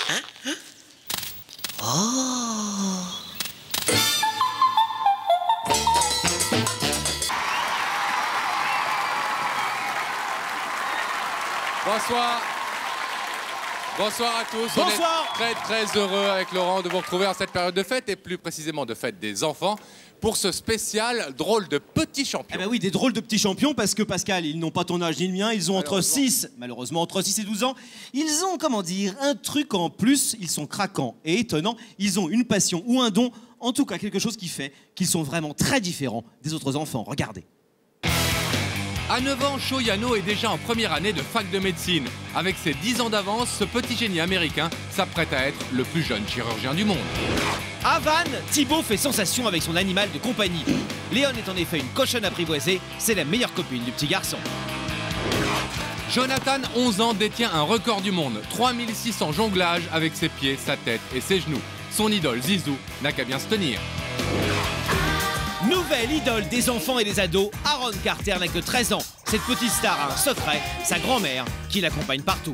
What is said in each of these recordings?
Oh. Bonsoir. Bonsoir à tous. Bonsoir. On est très heureux avec Laurent de vous retrouver en cette période de fête et plus précisément de fête des enfants pour ce spécial drôle de petits champions. Eh ben oui, des drôles de petits champions parce que Pascal, ils n'ont pas ton âge ni le mien, ils ont entre 6 et 12 ans. Ils ont, comment dire, un truc en plus, ils sont craquants et étonnants, ils ont une passion ou un don, en tout cas quelque chose qui fait qu'ils sont vraiment très différents des autres enfants. Regardez. À 9 ans, Sho Yano est déjà en première année de fac de médecine. Avec ses 10 ans d'avance, ce petit génie américain s'apprête à être le plus jeune chirurgien du monde. À Vannes, Thibaut fait sensation avec son animal de compagnie. Léon est en effet une cochonne apprivoisée, c'est la meilleure copine du petit garçon. Jonathan, 11 ans, détient un record du monde. 3600 jonglages avec ses pieds, sa tête et ses genoux. Son idole, Zizou, n'a qu'à bien se tenir. Nouvelle idole des enfants et des ados, Aaron Carter n'a que 13 ans. Cette petite star a un secret, sa grand-mère, qui l'accompagne partout.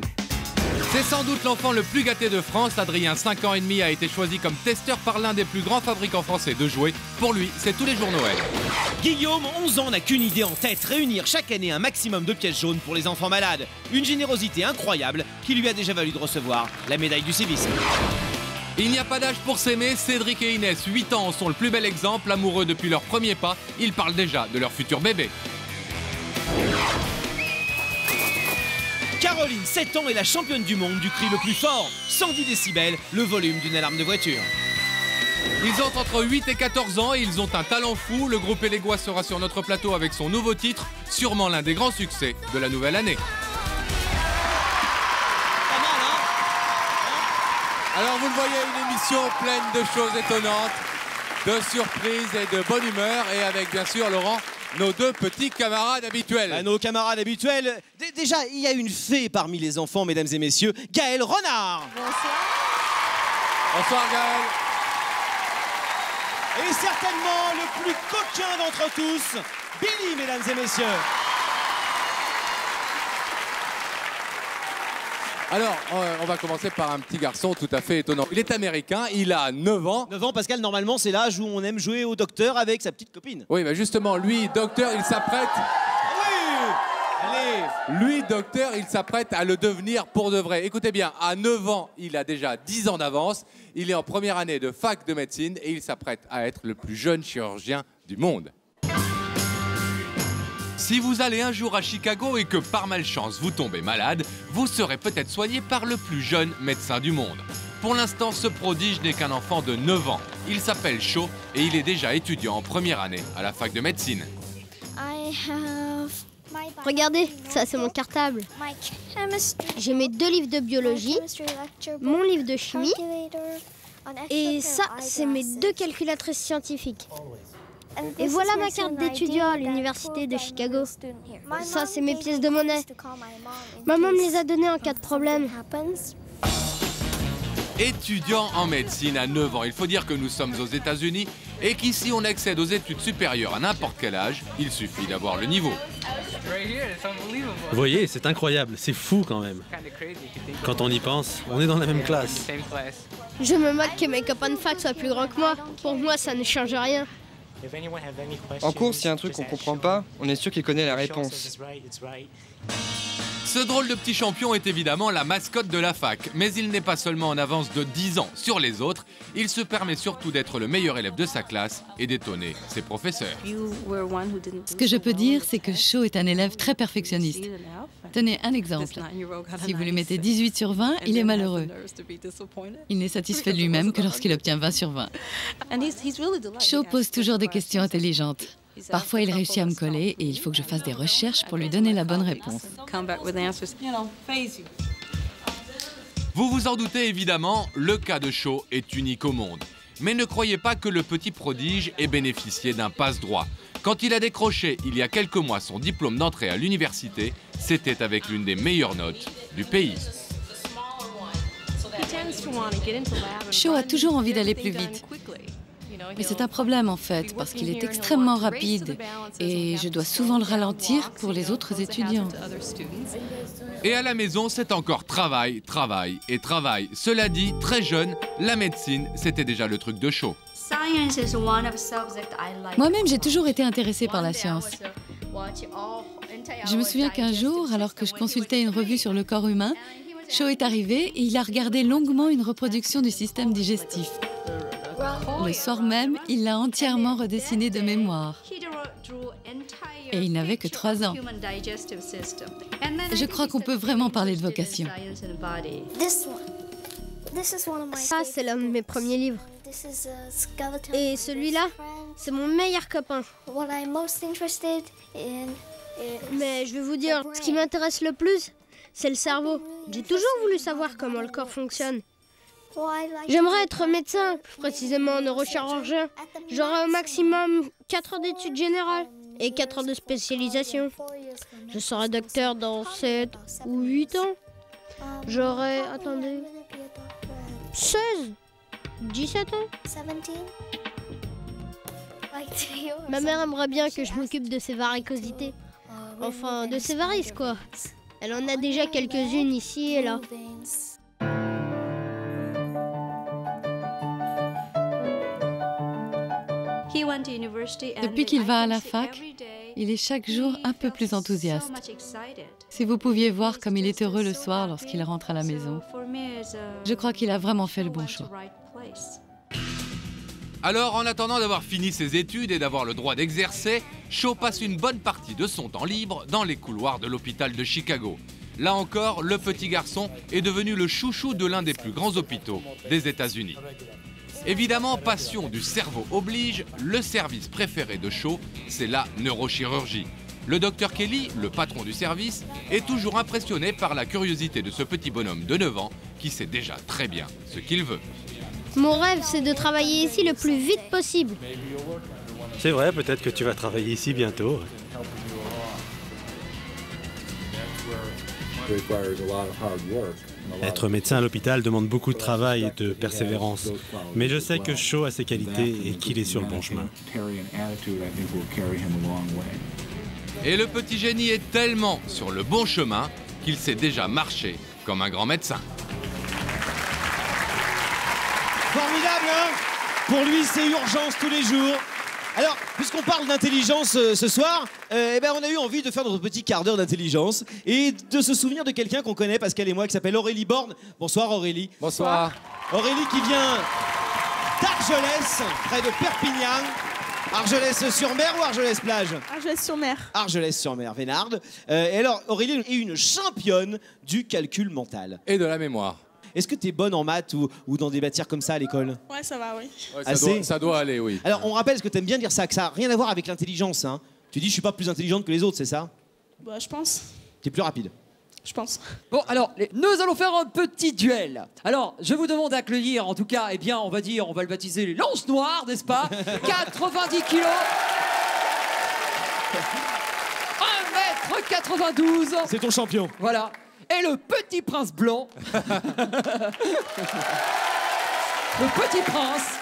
C'est sans doute l'enfant le plus gâté de France. Adrien, 5 ans et demi, a été choisi comme testeur par l'un des plus grands fabricants français de jouets. Pour lui, c'est tous les jours Noël. Guillaume, 11 ans, n'a qu'une idée en tête, réunir chaque année un maximum de pièces jaunes pour les enfants malades. Une générosité incroyable qui lui a déjà valu de recevoir la médaille du civisme. Il n'y a pas d'âge pour s'aimer, Cédric et Inès, 8 ans, en sont le plus bel exemple. Amoureux depuis leur premier pas, ils parlent déjà de leur futur bébé. Caroline, 7 ans, est la championne du monde du cri le plus fort, 110 décibels, le volume d'une alarme de voiture. Ils ont entre 8 et 14 ans et ils ont un talent fou. Le groupe Elégois sera sur notre plateau avec son nouveau titre, sûrement l'un des grands succès de la nouvelle année. Alors vous le voyez, une émission pleine de choses étonnantes, de surprises et de bonne humeur. Et avec bien sûr, Laurent, nos deux petits camarades habituels. Bah, nos camarades habituels. Déjà, il y a une fée parmi les enfants, mesdames et messieurs, Gaël Renard. Bonsoir. Bonsoir Gaël. Et certainement le plus coquin d'entre tous, Billy, mesdames et messieurs. Alors, on va commencer par un petit garçon tout à fait étonnant. Il est américain, il a 9 ans. 9 ans, Pascal, normalement, c'est l'âge où on aime jouer au docteur avec sa petite copine. Oui, bah justement, lui, docteur, il s'apprête... Oui. Allez. Lui, docteur, il s'apprête à le devenir pour de vrai. Écoutez bien, à 9 ans, il a déjà 10 ans d'avance. Il est en première année de fac de médecine et il s'apprête à être le plus jeune chirurgien du monde. Si vous allez un jour à Chicago et que par malchance vous tombez malade, vous serez peut-être soigné par le plus jeune médecin du monde. Pour l'instant, ce prodige n'est qu'un enfant de 9 ans. Il s'appelle Sho et il est déjà étudiant en première année à la fac de médecine. Regardez, ça c'est mon cartable. J'ai mes 2 livres de biologie, mon livre de chimie, et ça c'est mes 2 calculatrices scientifiques. Et voilà ma carte d'étudiant à l'université de Chicago. Ça c'est mes pièces de monnaie. Maman me les a données en cas de problème. Étudiant en médecine à 9 ans, il faut dire que nous sommes aux États-Unis et qu'ici on accède aux études supérieures à n'importe quel âge, il suffit d'avoir le niveau. Vous voyez, c'est incroyable, c'est fou quand même. Quand on y pense, on est dans la même classe. Je me moque que mes copains de fac soient plus grands que moi. Pour moi ça ne change rien. En cours, s'il y a un truc qu'on comprend pas, on est sûr qu'il connaît la réponse. Ce drôle de petit champion est évidemment la mascotte de la fac, mais il n'est pas seulement en avance de 10 ans sur les autres, il se permet surtout d'être le meilleur élève de sa classe et d'étonner ses professeurs. Ce que je peux dire, c'est que Sho est un élève très perfectionniste. Tenez un exemple. Si vous lui mettez 18 sur 20, il est malheureux. Il n'est satisfait de lui-même que lorsqu'il obtient 20 sur 20. Sho pose toujours des questions intelligentes. Parfois, il réussit à me coller et il faut que je fasse des recherches pour lui donner la bonne réponse. Vous vous en doutez évidemment, le cas de Sho est unique au monde. Mais ne croyez pas que le petit prodige ait bénéficié d'un passe-droit. Quand il a décroché il y a quelques mois son diplôme d'entrée à l'université, c'était avec l'une des meilleures notes du pays. Sho a toujours envie d'aller plus vite. Mais c'est un problème en fait, parce qu'il est extrêmement rapide et je dois souvent le ralentir pour les autres étudiants. Et à la maison, c'est encore travail, travail et travail. Cela dit, très jeune, la médecine, c'était déjà le truc de Shaw. Moi-même, j'ai toujours été intéressée par la science. Je me souviens qu'un jour, alors que je consultais une revue sur le corps humain, Shaw est arrivé et il a regardé longuement une reproduction du système digestif. Le soir même, il l'a entièrement redessiné de mémoire. Et il n'avait que 3 ans. Je crois qu'on peut vraiment parler de vocation. Ça, c'est l'un de mes premiers livres. Et celui-là, c'est mon meilleur copain. Mais je vais vous dire, ce qui m'intéresse le plus, c'est le cerveau. J'ai toujours voulu savoir comment le corps fonctionne. J'aimerais être médecin, plus précisément neurochirurgien. J'aurai au maximum 4 heures d'études générales et 4 heures de spécialisation. Je serai docteur dans 7 ou 8 ans. J'aurai, attendez, 16, 17 ans. Ma mère aimerait bien que je m'occupe de ses varicosités. Enfin, de ses varices, quoi. Elle en a déjà quelques-unes ici et là. Depuis qu'il va à la fac, il est chaque jour un peu plus enthousiaste. Si vous pouviez voir comme il est heureux le soir lorsqu'il rentre à la maison, je crois qu'il a vraiment fait le bon choix. Alors, en attendant d'avoir fini ses études et d'avoir le droit d'exercer, Shaw passe une bonne partie de son temps libre dans les couloirs de l'hôpital de Chicago. Là encore, le petit garçon est devenu le chouchou de l'un des plus grands hôpitaux des États-Unis. Évidemment, passion du cerveau oblige, le service préféré de Shaw, c'est la neurochirurgie. Le docteur Kelly, le patron du service, est toujours impressionné par la curiosité de ce petit bonhomme de 9 ans qui sait déjà très bien ce qu'il veut. Mon rêve, c'est de travailler ici le plus vite possible. C'est vrai, peut-être que tu vas travailler ici bientôt. Être médecin à l'hôpital demande beaucoup de travail et de persévérance. Mais je sais que Shaw a ses qualités et qu'il est sur le bon chemin. Et le petit génie est tellement sur le bon chemin qu'il sait déjà marcher comme un grand médecin. Formidable, hein? Pour lui, c'est urgence tous les jours. Alors, puisqu'on parle d'intelligence ce soir, on a eu envie de faire notre petit quart d'heure d'intelligence et de se souvenir de quelqu'un qu'on connaît, Pascal et moi, qui s'appelle Aurélie Borne. Bonsoir Aurélie. Bonsoir. Aurélie qui vient d'Argelès, près de Perpignan. Argelès-sur-Mer ou Argelès-Plage? Argelès-sur-Mer. Argelès-sur-Mer, Vénarde. Et alors, Aurélie est une championne du calcul mental. Et de la mémoire. Est-ce que tu es bonne en maths ou dans des matières comme ça à l'école? Ouais, ça va, oui. Ouais, ça doit aller, oui. Alors, on rappelle, ce que tu aimes bien dire ça, que ça n'a rien à voir avec l'intelligence. Hein. Tu dis, je suis pas plus intelligente que les autres, c'est ça? Bah, je pense. Tu es plus rapide. Je pense. Bon, alors, nous allons faire un petit duel. Alors, je vous demande d'accueillir, en tout cas, eh bien, on va le baptiser les Lances Noires, n'est-ce pas? 90 kilos. 1m92. C'est ton champion. Voilà. Et le petit prince blanc. Le petit prince.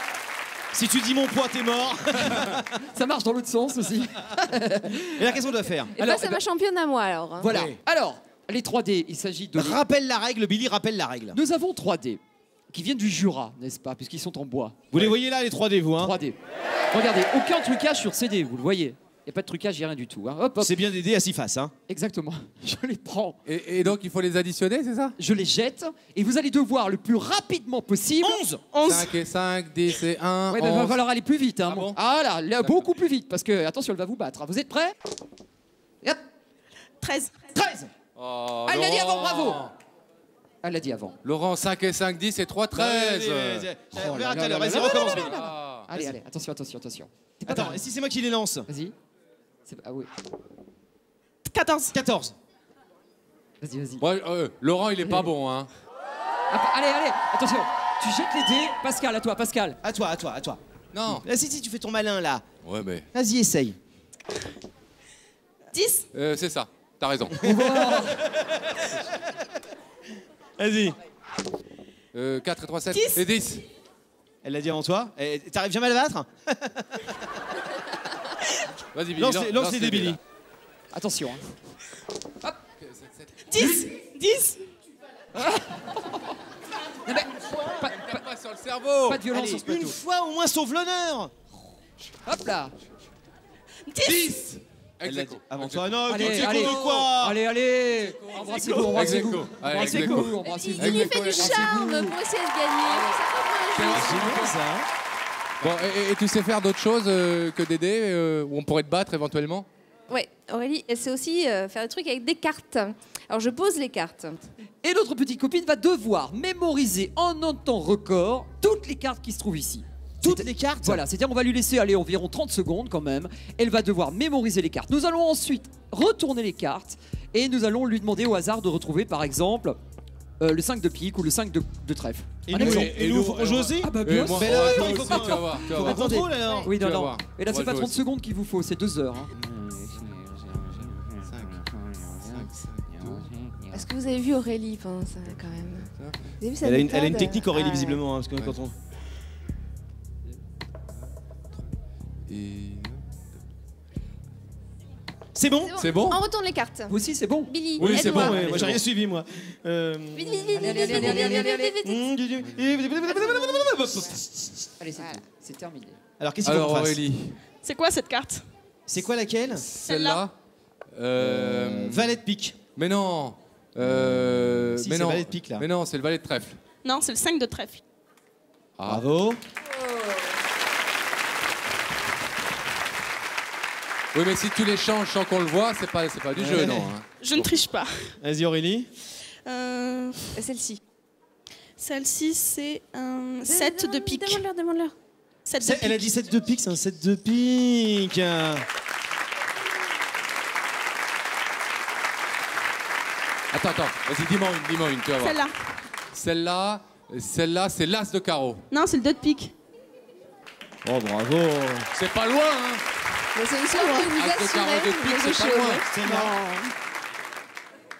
Si tu dis mon poids, t'es mort. Ça marche dans l'autre sens aussi. Et là, qu'est-ce qu'on doit faire? Et alors, c'est ma championne à moi, alors. Voilà. Oui. Alors, les 3D, il s'agit de... Rappelle la règle, Billy, rappelle la règle. Nous avons 3D, qui viennent du Jura, n'est-ce pas? Puisqu'ils sont en bois. Vous les voyez là, les 3D, vous, hein? 3D. Regardez, aucun trucage sur CD, vous le voyez. Il n'y a pas de trucage, il n'y a rien du tout. Hein. Hop, hop. C'est bien d'aider à 6 faces, hein? Exactement. Je les prends. Et donc, il faut les additionner, c'est ça? Je les jette et vous allez devoir le plus rapidement possible... 11. 5 et 5, 10 et 1, Ouais, 11. il va falloir aller plus vite. Hein. Ah bon? Ah là, beaucoup plus vite, parce que, attention, elle va vous battre. Vous êtes prêts? Hop. 13. 13. Oh, Elle l'a dit avant, Laurent. bravo. Elle l'a dit avant. Laurent, 5 et 5, 10 et 3, 13. On verra tout à l'heure. là, Vas-y, là, recommence, là, Billy. Ah. Allez, allez, attention. T'es pas Attends, mal. et si c'est moi qui les lance? Vas-y. Ah oui. 14. 14. Vas-y. Ouais, Laurent, il est pas bon, hein. Allez, attention. Tu jettes les dés. Pascal, à toi, Pascal. À toi. Non. Là, si, tu fais ton malin, là. Ouais, mais... Vas-y, essaye. 10. c'est ça, t'as raison. Vas-y. 4 et 3, 7 10. et 10. Elle l'a dit avant toi. T'arrives jamais à la battre? Vas-y, Billy. Lance les dés, Billy. Attention. Hein. Hop. 10. 10. Pas sur le cerveau. Pas de violence sur ce plateau. Une fois au moins, sauve l'honneur. Hop là. 10. Elle l'a dit avant toi. Non, Allez, tu allez. quoi? Allez. Embrassez-vous, embrassez-vous. Embrassez-vous, embrassez-vous. Il lui fait du charme pour essayer de gagner. Bon, et tu sais faire d'autres choses que des dés où on pourrait te battre éventuellement? Ouais, Aurélie, elle sait aussi faire des trucs avec des cartes. Alors je pose les cartes. Et notre petite copine va devoir mémoriser en un temps record toutes les cartes qui se trouvent ici. Toutes les cartes? Voilà, c'est-à-dire on va lui laisser aller environ 30 secondes quand même. Elle va devoir mémoriser les cartes. Nous allons ensuite retourner les cartes et nous allons lui demander au hasard de retrouver par exemple le 5 de pique ou le 5 de trèfle. Et nous, faut jouer aussi? Ah bah bien sûr. Tu vas voir. Faut contrôle alors. Oui, non, Tu vas non. voir. Et là, On c'est va pas jouer 30 secondes qu'il vous faut, c'est 2 heures. Hein. Est-ce que vous avez vu Aurélie pendant ça quand même? Vous avez vu sa Elle a une méthode? technique, Aurélie, Ah, visiblement. Parce que quand on... C'est bon? C'est bon? On retourne les cartes. Vous aussi, c'est bon? Billy, Oui, c'est aide-moi. bon. Ouais, moi j'ai rien suivi, moi. Vite, vite, vite, vite, vite, vite, vite, vite, vite. Allez, c'est terminé. Alors, qu'est-ce qu'il faut Alors qu'on fasse? Aurélie, C'est quoi cette carte? C'est quoi laquelle? celle-là. Valet de pique. Mais non. Si, mais c'est non. valet de pique là. Mais non, c'est le valet de trèfle. Non, c'est le 5 de trèfle. Bravo. Oui, mais si tu les changes sans qu'on le voit, c'est pas du jeu, non. Hein. Je ne triche pas. Vas-y, Aurélie. Celle-ci. Celle-ci, c'est un 7 de pique. Demande-leur. 7 de pique. Elle a dit 7 de pique, c'est un 7 de pique. Attends, vas-y, dis-moi une, tu vas voir. Celle-là. Celle-là, c'est l'as de carreau. Non, c'est le 2 de pique. Oh, bravo. C'est pas loin, hein. Mais c'est une sorte que vous As de carreau de assurez, pique, mais c'est pas loin. C'est marrant.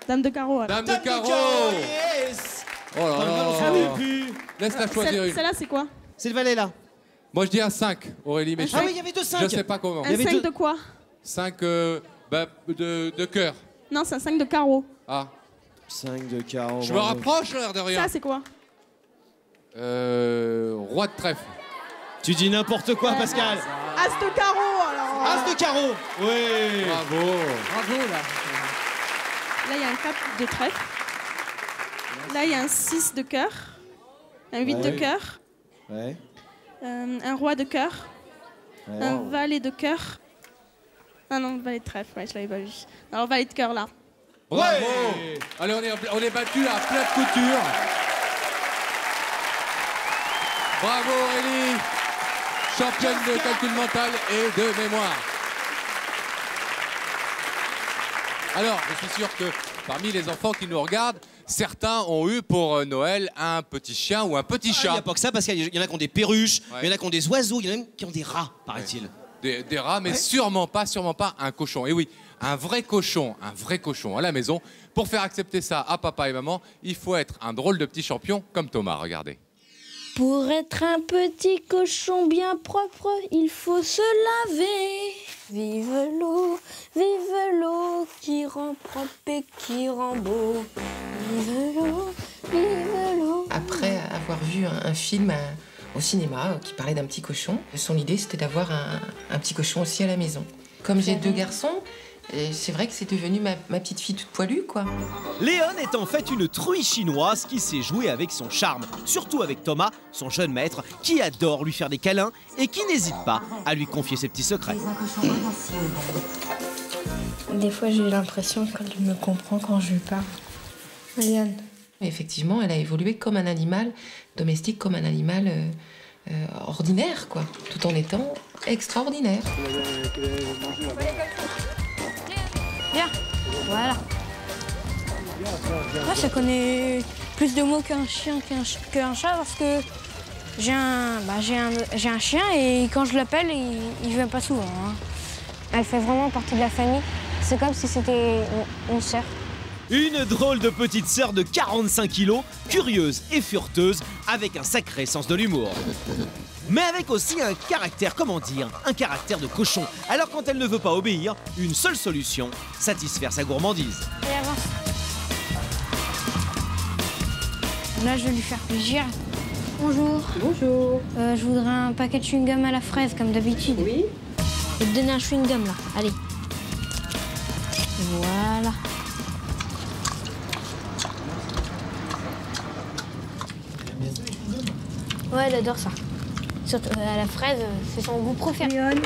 Dame de carreau. alors. Dame de carreau. Yes. Oh là Ah là. oui. Laisse-la choisir une. Celle-là, c'est quoi? C'est le valet là. Moi, je dis un 5, Aurélie, mais Un je cinq. Ah oui, il y avait deux 5. je sais pas comment. Un avait 5 deux- de quoi? 5 de cœur. Non, c'est un 5 de carreau. Ah, 5 de carreau. je me rapproche, l'air de rien. Ça, c'est quoi? Roi de trèfle. Tu dis n'importe quoi, Pascal. As de carreau, alors. As de carreau. Oui. Bravo. Bravo là. Là, il y a un 4 de trèfle. Là, il y a un 6 de cœur. Un 8 de cœur. Ouais. Un roi de cœur. Ouais. Un valet de cœur. Ah non, valet de trèfle, ouais, je l'avais pas vu. Alors, valet de cœur, là. Bravo. Allez, on est battu à plat de couture. Bravo Aurélie, championne de calcul mental et de mémoire. Alors, je suis sûr que parmi les enfants qui nous regardent, certains ont eu pour Noël un petit chien ou un petit Il n'y chat. a pas que ça, Pascal. Il y en a qui ont des perruches, Ouais. il y en a qui ont des oiseaux, il y en a même qui ont des rats, paraît-il. Des rats, mais sûrement pas un cochon. Et oui, un vrai cochon à la maison. Pour faire accepter ça à papa et maman, il faut être un drôle de petit champion comme Thomas, regardez. Pour être un petit cochon bien propre, il faut se laver. Vive l'eau qui rend propre et qui rend beau. Vive l'eau. Après avoir vu un film au cinéma qui parlait d'un petit cochon, son idée c'était d'avoir un petit cochon aussi à la maison. Comme j'ai 2 garçons, c'est vrai que c'est devenu ma petite fille toute poilue, quoi. Léon est en fait une truie chinoise qui sait jouer avec son charme, surtout avec Thomas, son jeune maître, qui adore lui faire des câlins et qui n'hésite pas à lui confier ses petits secrets. Des fois, j'ai l'impression qu'elle me comprend quand je lui parle. Léon. Effectivement, elle a évolué comme un animal domestique, comme un animal ordinaire, quoi, tout en étant extraordinaire. Viens. Voilà. Moi, ça connaît plus de mots qu'un chien qu'un chat parce que j'ai un chien et quand je l'appelle, il vient pas souvent. Hein. Elle fait vraiment partie de la famille. C'est comme si c'était une sœur. Une drôle de petite sœur de 45 kilos, curieuse et fureteuse, avec un sacré sens de l'humour. Mais avec aussi un caractère, comment dire, un caractère de cochon. Alors quand elle ne veut pas obéir, une seule solution, satisfaire sa gourmandise. Allez, avance. Là, je vais lui faire plaisir. Bonjour. Bonjour. Je voudrais un paquet de chewing-gum à la fraise, comme d'habitude. Oui. Je vais te donner un chewing-gum, là. Allez. Voilà. Ouais, elle adore ça. Surtout à la fraise, c'est son goût préféré.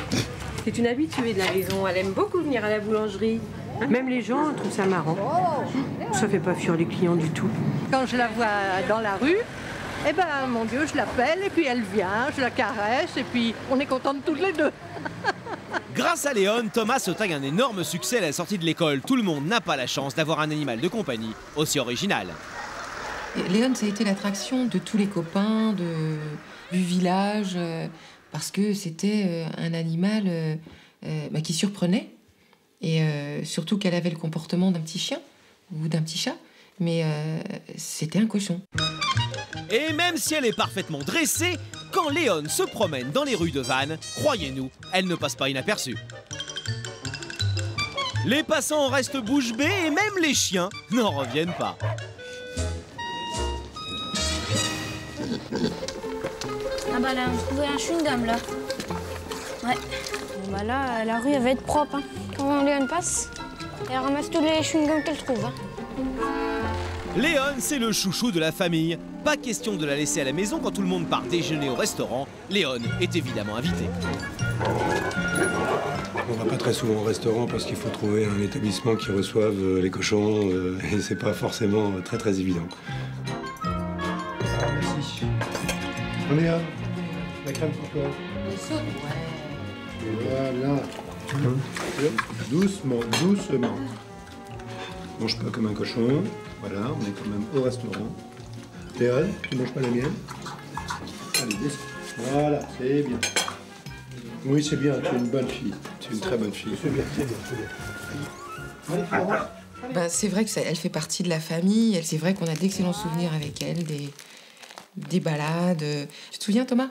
C'est une habituée de la maison. Elle aime beaucoup venir à la boulangerie. Même les gens trouvent ça marrant. Ça fait pas fuir les clients du tout. Quand je la vois dans la rue, eh ben, mon Dieu, je l'appelle et puis elle vient, je la caresse et puis on est contentes toutes les deux. Grâce à Léon, Thomas se taille un énorme succès à la sortie de l'école. Tout le monde n'a pas la chance d'avoir un animal de compagnie aussi original. Léon, ça a été l'attraction de tous les copains du village, parce que c'était un animal qui surprenait, et surtout qu'elle avait le comportement d'un petit chien ou d'un petit chat, mais c'était un cochon. Et même si elle est parfaitement dressée, quand Léon se promène dans les rues de Vannes, croyez-nous, elle ne passe pas inaperçue. Les passants restent bouche bée et même les chiens n'en reviennent pas. Ah bah là, on a trouvé un chewing-gum, là. Ouais. Bon bah là, la rue, elle va être propre, hein. Quand Léon passe, elle ramasse tous les chewing-gums qu'elle trouve, hein. Léon, c'est le chouchou de la famille. Pas question de la laisser à la maison quand tout le monde part déjeuner au restaurant. Léon est évidemment invité. On va pas très souvent au restaurant parce qu'il faut trouver un établissement qui reçoive les cochons et c'est pas forcément très évident. Merci. Léon, la crème pour toi. Voilà. Doucement, doucement. Mange pas comme un cochon. Voilà, on est quand même au restaurant. Léon, tu manges pas la mienne? Allez, descends. Voilà, c'est bien. Oui, c'est bien, tu es une bonne fille. Tu es une très bonne fille. C'est bien, c'est bien, c'est bien. Ben, c'est vrai qu'elle fait partie de la famille. C'est vrai qu'on a d'excellents souvenirs avec elle, des balades. Tu te souviens, Thomas?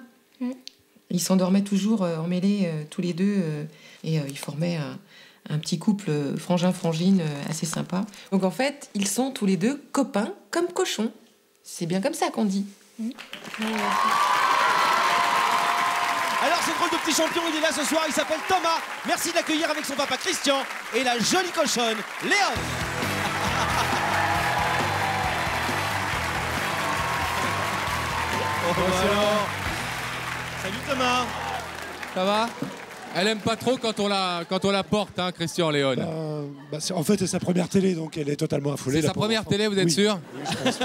Ils s'endormaient toujours emmêlés tous les deux et ils formaient un petit couple frangin-frangine assez sympa. Donc en fait, ils sont tous les deux copains comme cochons. C'est bien comme ça qu'on dit. Alors ce drôle de petit champion, il est là ce soir, il s'appelle Thomas. Merci de l'accueillir avec son papa Christian et la jolie cochonne Léon. Salut Thomas. Ça va? Elle aime pas trop quand on la porte, hein, Christian, Léon. En fait, c'est sa première télé, donc elle est totalement affolée. C'est sa première télé, vous êtes sûr? Oui, je pense.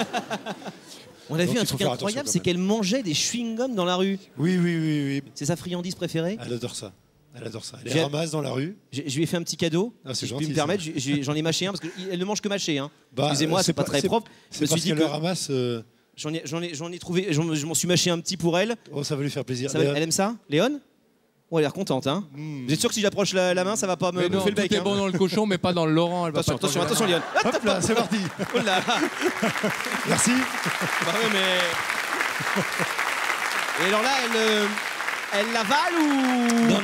On a Donc, vu un il faut truc faire incroyable, attention c'est quand qu'elle mangeait des chewing-gums dans la rue. Oui. C'est sa friandise préférée? Elle adore ça. Elle les ramasse dans la rue. Je lui ai fait un petit cadeau. Ah, c'est si je gentil, puis me permettre, ça. j'en ai mâché un parce qu'elle ne mange que mâché. Hein. Bah, excusez-moi, c'est pas très propre. C'est parce qu'elle le ramasse. J'en ai trouvé, je m'en suis mâché un petit pour elle. Oh, ça va lui faire plaisir. Elle aime ça, Léon? Oh, elle a l'air contente, hein. Vous êtes sûr que si j'approche la main, ça va pas me bouffer le bec? Tout est bon dans le cochon, mais pas dans le Laurent. Attention, Léon. Hop là, c'est parti. Oh là. Merci. Bah ouais, mais. Et alors là, elle l'avale ou? Non,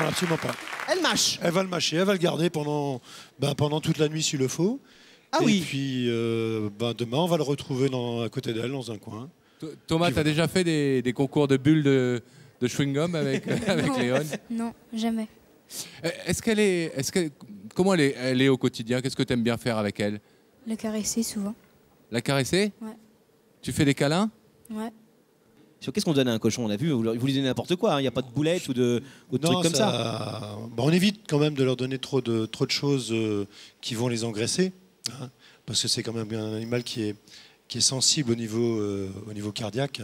absolument pas. Elle mâche. Elle va le mâcher, elle va le garder pendant toute la nuit s'il le faut. Ah et oui. Et puis demain, on va le retrouver à côté d'elle, dans un coin. Thomas, t'as déjà fait des concours de bulles de chewing-gum avec Léon? Non, jamais. Comment elle est au quotidien? Qu'est-ce que tu aimes bien faire avec elle? La caresser souvent. La caresser? Ouais. Tu fais des câlins? Ouais. Qu'est-ce qu'on donne à un cochon? On a vu, vous lui donnez n'importe quoi, il n'y a pas de boulettes ou de trucs comme ça. On évite quand même de leur donner trop de choses qui vont les engraisser, hein, parce que c'est quand même un animal qui est sensible au niveau cardiaque,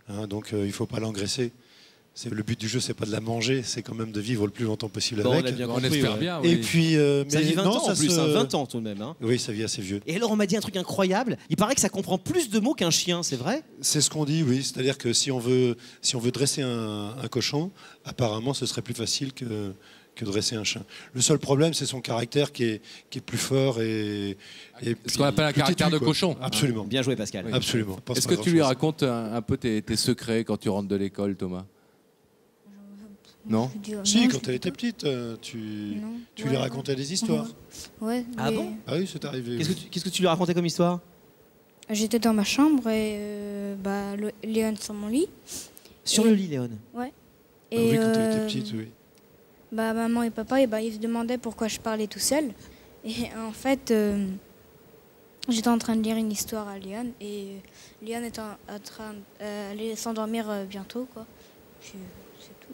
hein, donc il ne faut pas l'engraisser. Le but du jeu, c'est pas de la manger, c'est quand même de vivre le plus longtemps possible avec. On espère bien. Oui. Et puis, ça vit 20 ans en plus, 20 ans tout de même. Hein. Oui, ça vit assez vieux. Et alors, on m'a dit un truc incroyable. Il paraît que ça comprend plus de mots qu'un chien, c'est vrai? C'est ce qu'on dit, oui. C'est-à-dire que si on veut dresser un cochon, apparemment, ce serait plus facile que dresser un chien. Le seul problème, c'est son caractère qui est plus fort et ce qu'on appelle un caractère de cochon. Absolument. Bien joué, Pascal. Oui. Absolument. Est-ce que tu lui racontes un peu tes secrets quand tu rentres de l'école, Thomas? Non. Si, quand elle était petite, tu lui racontais des histoires. Ouais. Ah bon? Ah oui, c'est arrivé. Qu'est-ce que tu lui racontais comme histoire? J'étais dans ma chambre et Léon sur mon lit. Sur le lit, Léon? Ouais. Ah oui, quand elle était petite, oui. Maman et papa, ils se demandaient pourquoi je parlais tout seul. Et en fait, j'étais en train de lire une histoire à Léon et Léon est en train d'aller s'endormir bientôt, quoi. C'est tout.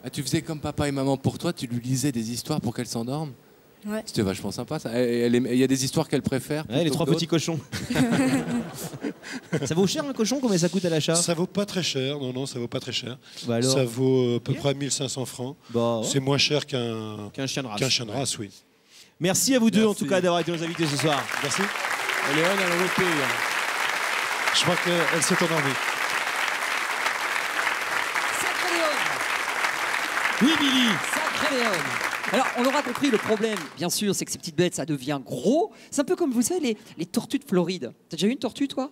Ah, tu faisais comme papa et maman pour toi, tu lui lisais des histoires pour qu'elle s'endorme? Ouais. C'était vachement sympa ça. Il y a des histoires qu'elle préfère. Ouais, les 3 petits cochons. Ça vaut cher un cochon? Combien ça coûte à l'achat? Ça vaut pas très cher, non, ça vaut pas très cher. Bah alors... Ça vaut à peu près 1500 francs. Bah, ouais. C'est moins cher qu'un chien de race. Qu'un chien de race, oui. Merci à vous deux en tout cas d'avoir été nos invités ce soir. Merci. Léon, elle a repris. Je crois qu'elle s'est endormie. Sacré Léon. Oui, Billy. Sacré Léon. Alors, on aura compris, le problème, bien sûr, c'est que ces petites bêtes, ça devient gros. C'est un peu comme, vous savez, les tortues de Floride. T'as déjà eu une tortue, toi?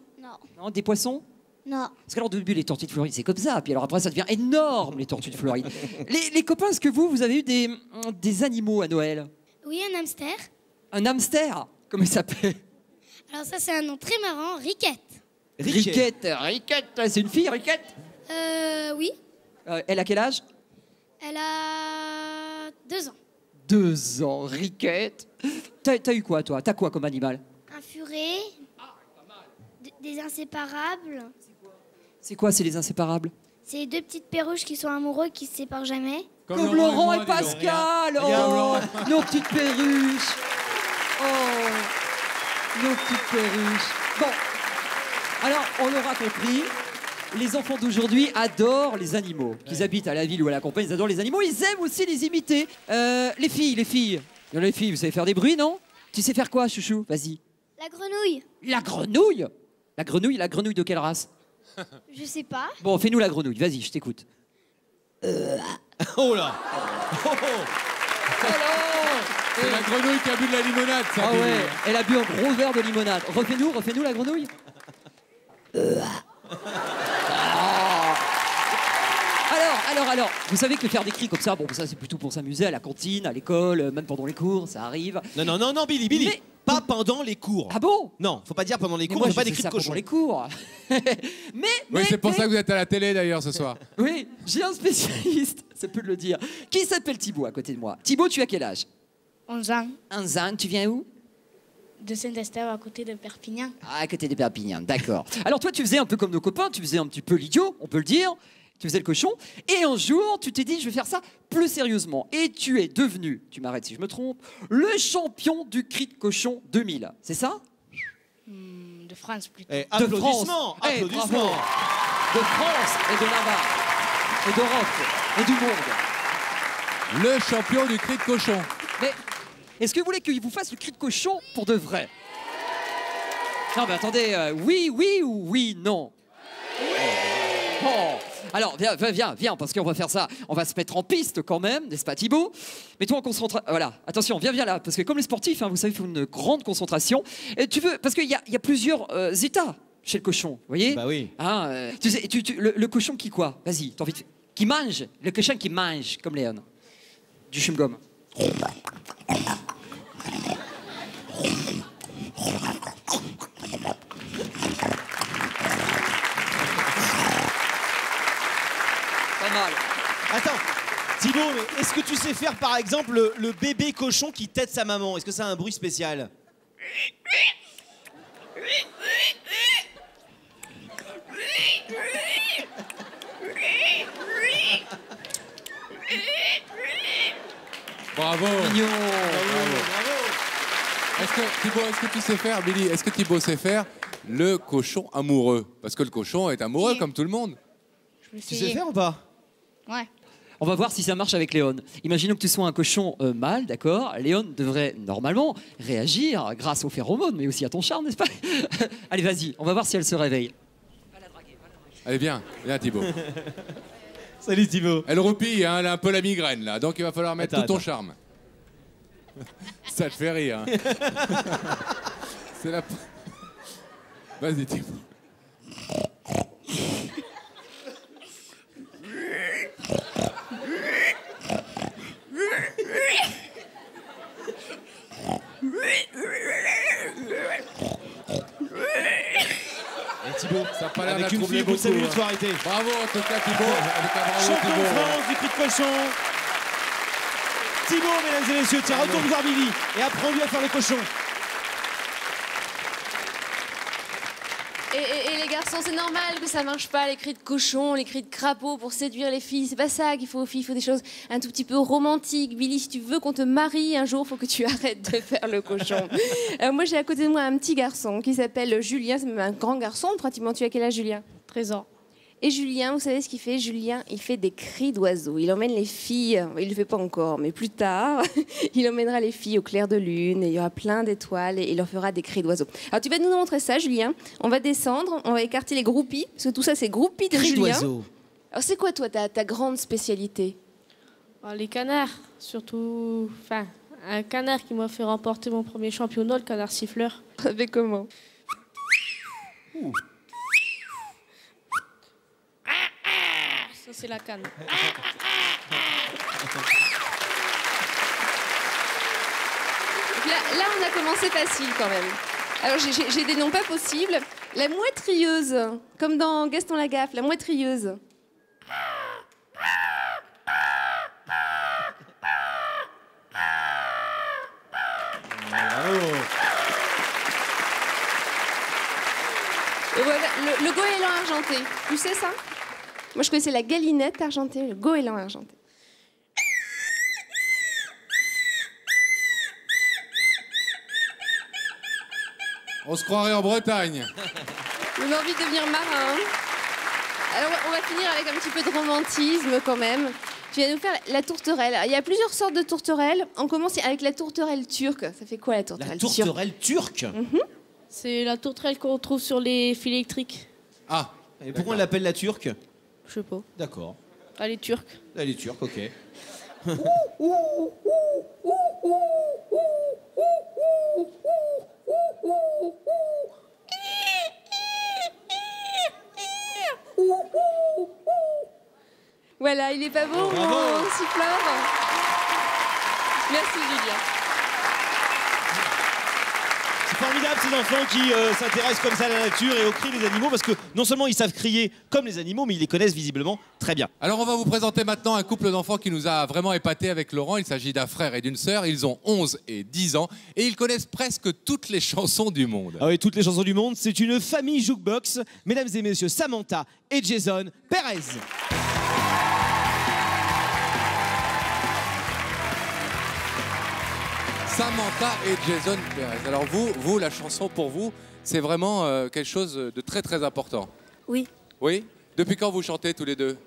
Non. Des poissons? Non. Parce qu'alors, au début, les tortues de Floride, c'est comme ça. Puis alors après, ça devient énorme, les tortues de Floride. les copains, est-ce que vous avez eu des animaux à Noël? Oui, un hamster. Un hamster? Comment il s'appelle? Alors ça, c'est un nom très marrant, Riquette. Riquette, c'est une fille, Riquette? Oui. Elle a quel âge? Elle a 2 ans. 2 ans, Riquette. T'as eu quoi, toi? T'as quoi comme animal? Un furet. Des inséparables. C'est quoi, c'est les inséparables? C'est 2 petites perruches qui sont amoureux, qui se séparent jamais. Comme Laurent et Pascal. Oh, nos petites perruches. Oh, nos petites perruches. Bon, alors, on l'aura compris. Les enfants d'aujourd'hui adorent les animaux. Qu'ils habitent à la ville ou à la campagne, ils adorent les animaux. Ils aiment aussi les imiter. Les filles. Les filles, vous savez faire des bruits, non? Tu sais faire quoi, chouchou? Vas-y. La grenouille. La grenouille? La grenouille de quelle race? Je sais pas. Bon, fais-nous la grenouille. Vas-y, je t'écoute. Oh là. C'est la grenouille qui a bu de la limonade, ça. Ah ouais, elle a bu un gros verre de limonade. Refais-nous la grenouille. Alors, vous savez que faire des cris comme ça, bon, ça c'est plutôt pour s'amuser à la cantine, à l'école, même pendant les cours, ça arrive. Non, Billy. Mais... Pas pendant les cours. Ah bon? Non, faut pas dire pendant les cours, moi, on fait pas je des fais cris de ça cochon. pendant les cours. Oui, c'est pour ça que vous êtes à la télé d'ailleurs ce soir. Oui, j'ai un spécialiste, ça peut le dire, qui s'appelle Thibaut à côté de moi. Thibaut, tu as quel âge? 11 ans. 11 ans, tu viens où? De Saint-Estève, à côté de Perpignan. Ah, à côté de Perpignan, d'accord. Alors toi, tu faisais un peu comme nos copains, tu faisais un petit peu l'idiot, on peut le dire. Tu faisais le cochon, et un jour, tu t'es dit, je vais faire ça plus sérieusement. Et tu es devenu, tu m'arrêtes si je me trompe, le champion du cri de cochon 2000. C'est ça? De France, plutôt. Applaudissements. Applaudissements. De France et de Navarre, et d'Europe, et du monde. Le champion du cri de cochon. Mais est-ce que vous voulez qu'il vous fasse le cri de cochon pour de vrai? Non, mais attendez, oui ou oui, non? Bon, alors viens, parce qu'on va faire ça. On va se mettre en piste quand même, n'est-ce pas Thibaut? Mets-toi en concentration. Voilà, attention, viens là, parce que comme les sportifs, vous savez, il faut une grande concentration. Et tu veux, parce qu'il y a plusieurs états chez le cochon, vous voyez? Bah oui. Tu sais, le cochon qui quoi? Vas-y, t'as envie de... Qui mange, le cochon qui mange, comme Léon. Du chewing-gum. Pas mal. Attends, Thibaut, mais est-ce que tu sais faire par exemple le bébé cochon qui tète sa maman? Est-ce que ça a un bruit spécial? Bravo. Mignon. Bravo. Est-ce que tu sais faire, Billy, est-ce que Thibaut sait faire le cochon amoureux? Parce que le cochon est amoureux comme tout le monde. Tu sais faire ou pas? Ouais. On va voir si ça marche avec Léon. Imaginons que tu sois un cochon mâle, d'accord? Léon devrait normalement réagir grâce aux phéromones, mais aussi à ton charme, n'est-ce pas? Allez, vas-y, on va voir si elle se réveille. Allez, viens Thibaut. Salut Thibaut. Elle roupille, hein, elle a un peu la migraine là, donc il va falloir mettre tout ton charme. Ça te fait rire. Hein. C'est la... Vas-y Thibaut. Et Thibaut, ça a pas l'air avec une troubler fille, vous beaucoup, 5 minutes, hein. faut arrêter. Bravo en tout cas Thibaut. Avec un bravo Champion de Thibaut. France du cri de cochon. Thibaut, mesdames et messieurs, tiens, retourne voir Billy et apprends-lui à faire le cochon. Et les garçons, c'est normal que ça marche pas, les cris de cochon, les cris de crapaud pour séduire les filles. C'est pas ça qu'il faut aux filles, il faut des choses un tout petit peu romantiques. Billy, si tu veux qu'on te marie un jour, faut que tu arrêtes de faire le cochon. Alors moi, j'ai à côté de moi un petit garçon qui s'appelle Julien, c'est même un grand garçon, pratiquement. Tu as quel âge, Julien? 13 ans. Et Julien, vous savez ce qu'il fait? Julien, il fait des cris d'oiseaux. Il emmène les filles, il ne le fait pas encore, mais plus tard, il emmènera les filles au clair de lune, et il y aura plein d'étoiles, et il leur fera des cris d'oiseaux. Alors tu vas nous montrer ça, Julien. On va descendre, on va écarter les groupies, parce que tout ça, c'est groupies de Cris Julien. d'oiseaux. Alors c'est quoi, toi, ta grande spécialité? Les canards, surtout... Enfin, un canard qui m'a fait remporter mon premier championnat, le canard siffleur. Avec comment? Ça, c'est la canne. Là, on a commencé facile quand même. Alors, j'ai des noms pas possibles. La moitrieuse, comme dans Gaston Lagaffe, la moitrieuse. Et voilà, le goéland argenté. Tu sais ça? Moi, je connaissais la galinette argentée, le goéland argenté. On se croirait en Bretagne. On a envie de devenir marin. Alors, on va finir avec un petit peu de romantisme quand même. Tu vas nous faire la tourterelle. Il y a plusieurs sortes de tourterelles. On commence avec la tourterelle turque. Ça fait quoi la tourterelle turque? La tourterelle turque. C'est la tourterelle qu'on trouve sur les fils électriques. Ah, et pourquoi on l'appelle la turque? Je sais pas. D'accord. Elle est turque. Elle est turque, ok. Voilà, il est pas beau, mon siffleur? Merci, Julien. C'est formidable ces enfants qui s'intéressent comme ça à la nature et aux cris des animaux parce que non seulement ils savent crier comme les animaux, mais ils les connaissent visiblement très bien. Alors on va vous présenter maintenant un couple d'enfants qui nous a vraiment épatés avec Laurent. Il s'agit d'un frère et d'une sœur. Ils ont 11 et 10 ans et ils connaissent presque toutes les chansons du monde. Ah oui, toutes les chansons du monde. C'est une famille jukebox. Mesdames et messieurs, Samantha et Jason Perez. Samantha et Jason Perez. Alors vous, la chanson pour vous, c'est vraiment quelque chose de très très important. Oui. Oui? Depuis quand vous chantez tous les deux?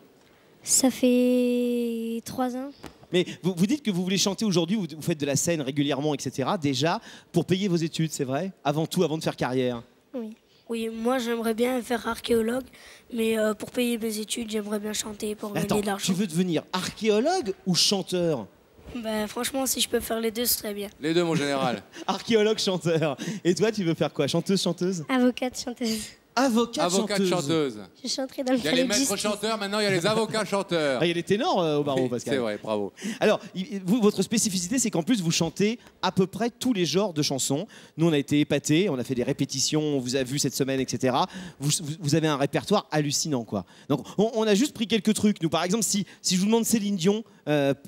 Ça fait 3 ans. Mais vous dites que vous voulez chanter aujourd'hui, vous faites de la scène régulièrement, etc. Déjà, pour payer vos études, c'est vrai? Avant tout, avant de faire carrière. Oui. Oui, moi j'aimerais bien faire archéologue, mais pour payer mes études, j'aimerais bien chanter pour gagner de l'argent. Tu veux devenir archéologue ou chanteur? Bah, franchement, si je peux faire les deux, ce serait bien. Les deux, mon général. Archéologue, chanteur. Et toi, tu veux faire quoi? Chanteuse, chanteuse? Avocate, chanteuse. Avocate, chanteuse. Chanteuse. Je chanterai dans le Il y a les maîtres chanteurs, maintenant il y a les avocats chanteurs. Ah, il y a les ténors au barreau, Oui, Pascal. c'est vrai, bravo. Alors, votre spécificité, c'est qu'en plus, vous chantez à peu près tous les genres de chansons. Nous, on a été épatés, on a fait des répétitions, on vous a vu cette semaine, etc. Vous avez un répertoire hallucinant, quoi. Donc, on a juste pris quelques trucs. Nous, par exemple, si je vous demande Céline Dion,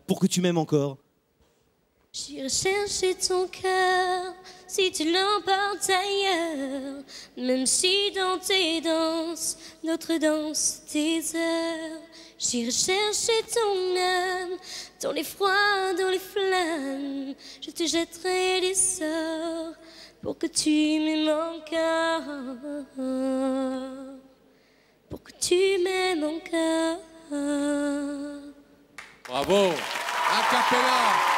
pour que tu m'aimes encore. J'irai chercher ton cœur si tu l'emportes ailleurs, même si dans tes danses, notre danse, tes heures. J'irai chercher ton âme, dans les froids, dans les flammes. Je te jetterai des sorts pour que tu m'aimes encore, pour que tu m'aimes encore. Bravo. A cappella.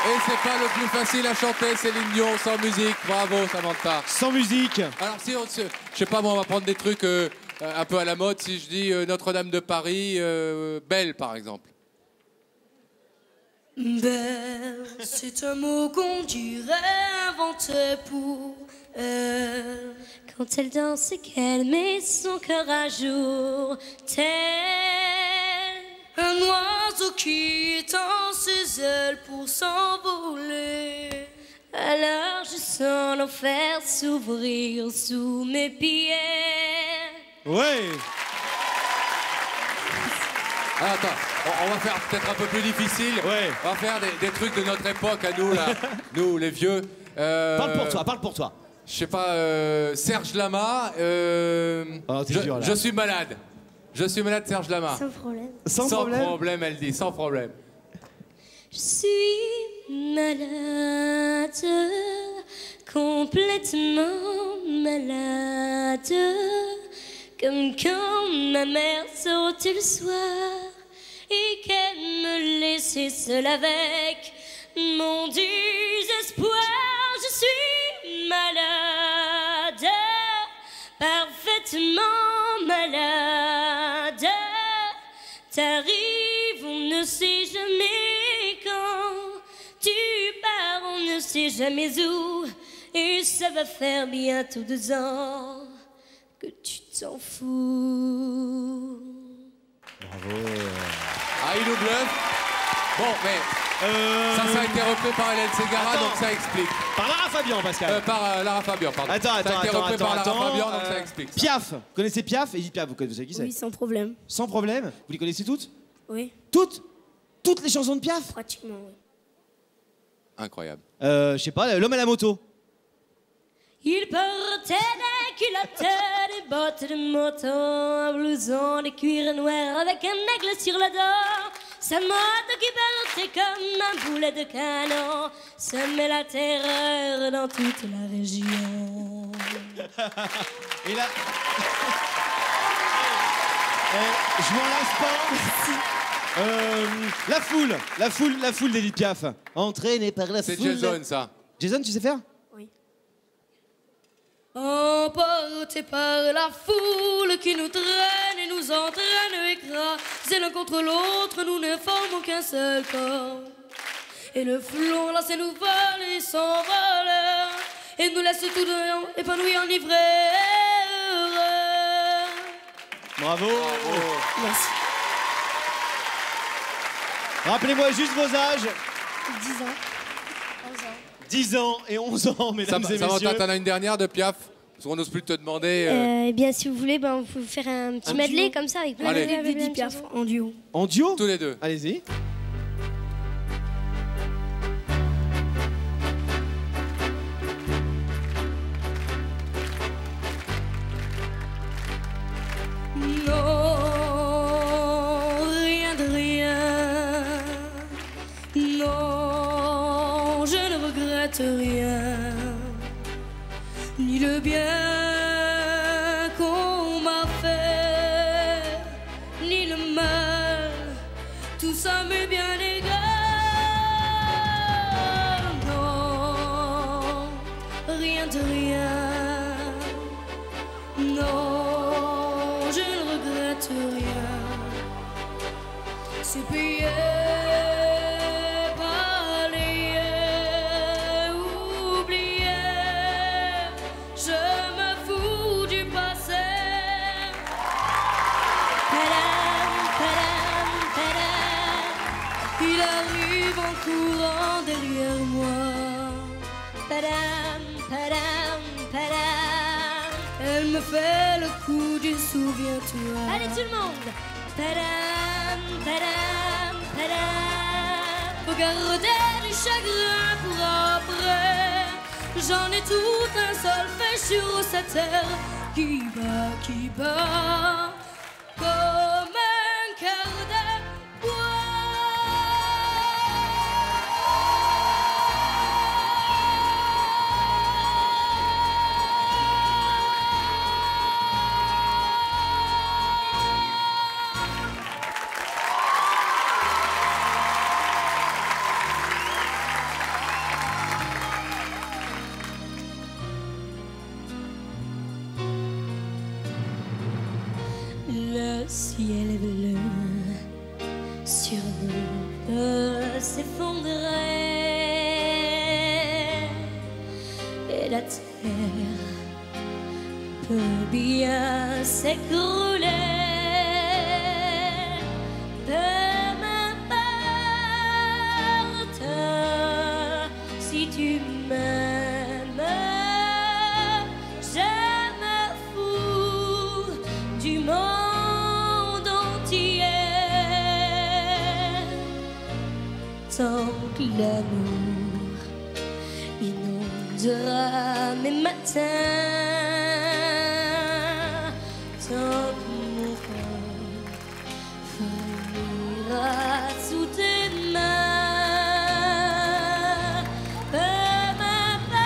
Et c'est pas le plus facile à chanter, Céline Dion, sans musique. Bravo, Samantha. Sans musique. Alors si je sais pas, moi, on va prendre des trucs un peu à la mode, si je dis Notre-Dame de Paris, belle par exemple. Belle, c'est un mot qu'on dirait inventé pour elle. Quand elle danse et qu'elle met son cœur à jour, tel un oiseau qui étend ses ailes pour s'envoler. Alors je sens l'enfer s'ouvrir sous mes pieds. Ouais. Ah, attends, on va faire peut-être un peu plus difficile. Ouais. On va faire des trucs de notre époque à nous, là. Nous, les vieux. Parle pour toi, parle pour toi. Je sais pas, Serge Lama. Je suis malade. Je suis malade, Serge Lama. Sans problème. Sans problème. Sans problème, elle dit, sans problème. Je suis malade, complètement malade, comme quand ma mère sortait le soir et qu'elle me laissait seule avec mon désespoir. Je suis malade, parfaitement malade. T'arrives, on ne sait jamais quand. Tu pars, on ne sait jamais où. Et ça va faire bientôt 2 ans que tu t'en fous. Bravo. Ah, il nous bluffe. Bon, mais ça a été repris par Hélène Ségara, donc ça explique. Par Lara Fabian, Pascal. Par Lara Fabian, pardon. Attends, ça a été repris par Lara Fabian, donc ça euh, explique. Piaf. Vous connaissez Piaf? Edith Piaf, vous savez qui c'est? Oui, sans problème. Sans problème. Vous les connaissez toutes? Oui. Toutes? Toutes les chansons de Piaf? Pratiquement, oui. Incroyable. Je sais pas, L'homme à la moto. Il portait des culottes, des bottes de moto, un blouson de cuir noir avec un aigle sur le dos. Sa moto qui partait comme un boulet de canon semait la terreur dans toute la région. Et là... je m'en lasse pas. La foule d'Edith Piaf. Entraînée par la foule. C'est Jason, ça. Jason, tu sais faire? Emportés par la foule qui nous traîne et nous entraîne écrasés l'un contre l'autre, nous ne formons qu'un seul corps. Et le flot lancé nous vole et s'envole et nous laisse tout dedans épanouis, enivrés, heureux. Bravo. Merci. Rappelez-moi juste vos âges. 10 ans. 11 ans. 10 ans et 11 ans, mesdames et messieurs. Samantha, t'en as une dernière de Piaf? Parce qu'on n'ose plus te demander. Eh bien, si vous voulez, on peut faire un petit medley comme ça avec plein d'Edith Piaf en duo. En duo? Tous les deux. Allez-y. Non, rien de rien. Non, je ne regrette rien. Ni le bien qu'on m'a fait, ni le mal, tout ça m'est bien égal. Non, rien de rien. Non, je ne regrette rien. C'est payé. Courant derrière moi. Padam, padam, padam. Elle me fait le coup du souviens-toi. Allez tout le monde. Padam, padam, padam. Faut garder du chagrin pour après. J'en ai tout un solfège sur cette terre qui bat comme un quart de bois. ciel bleu sur nous peut s'effondrer et la terre peut bien s'écrouler. Peu m'importe si tu m'aimes, je me fous du monde entier. Tant que l'amour inondera mes matins, tant que mon corps fleurira sous tes mains. Peu m'importe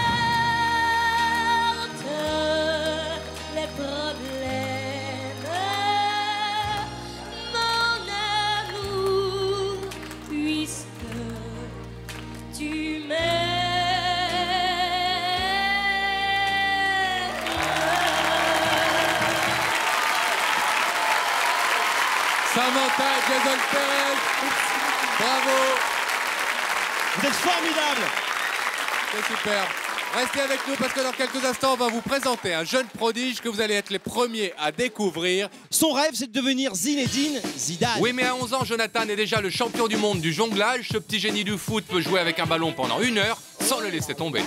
les problèmes, mon amour, puisque tu Samantha et Jason Perez, bravo. Vous êtes formidables. C'est super. Restez avec nous parce que dans quelques instants, on va vous présenter un jeune prodige que vous allez être les premiers à découvrir. Son rêve, c'est de devenir Zinedine Zidane. Oui, mais à 11 ans, Jonathan est déjà le champion du monde du jonglage. Ce petit génie du foot peut jouer avec un ballon pendant 1 heure sans le laisser tomber.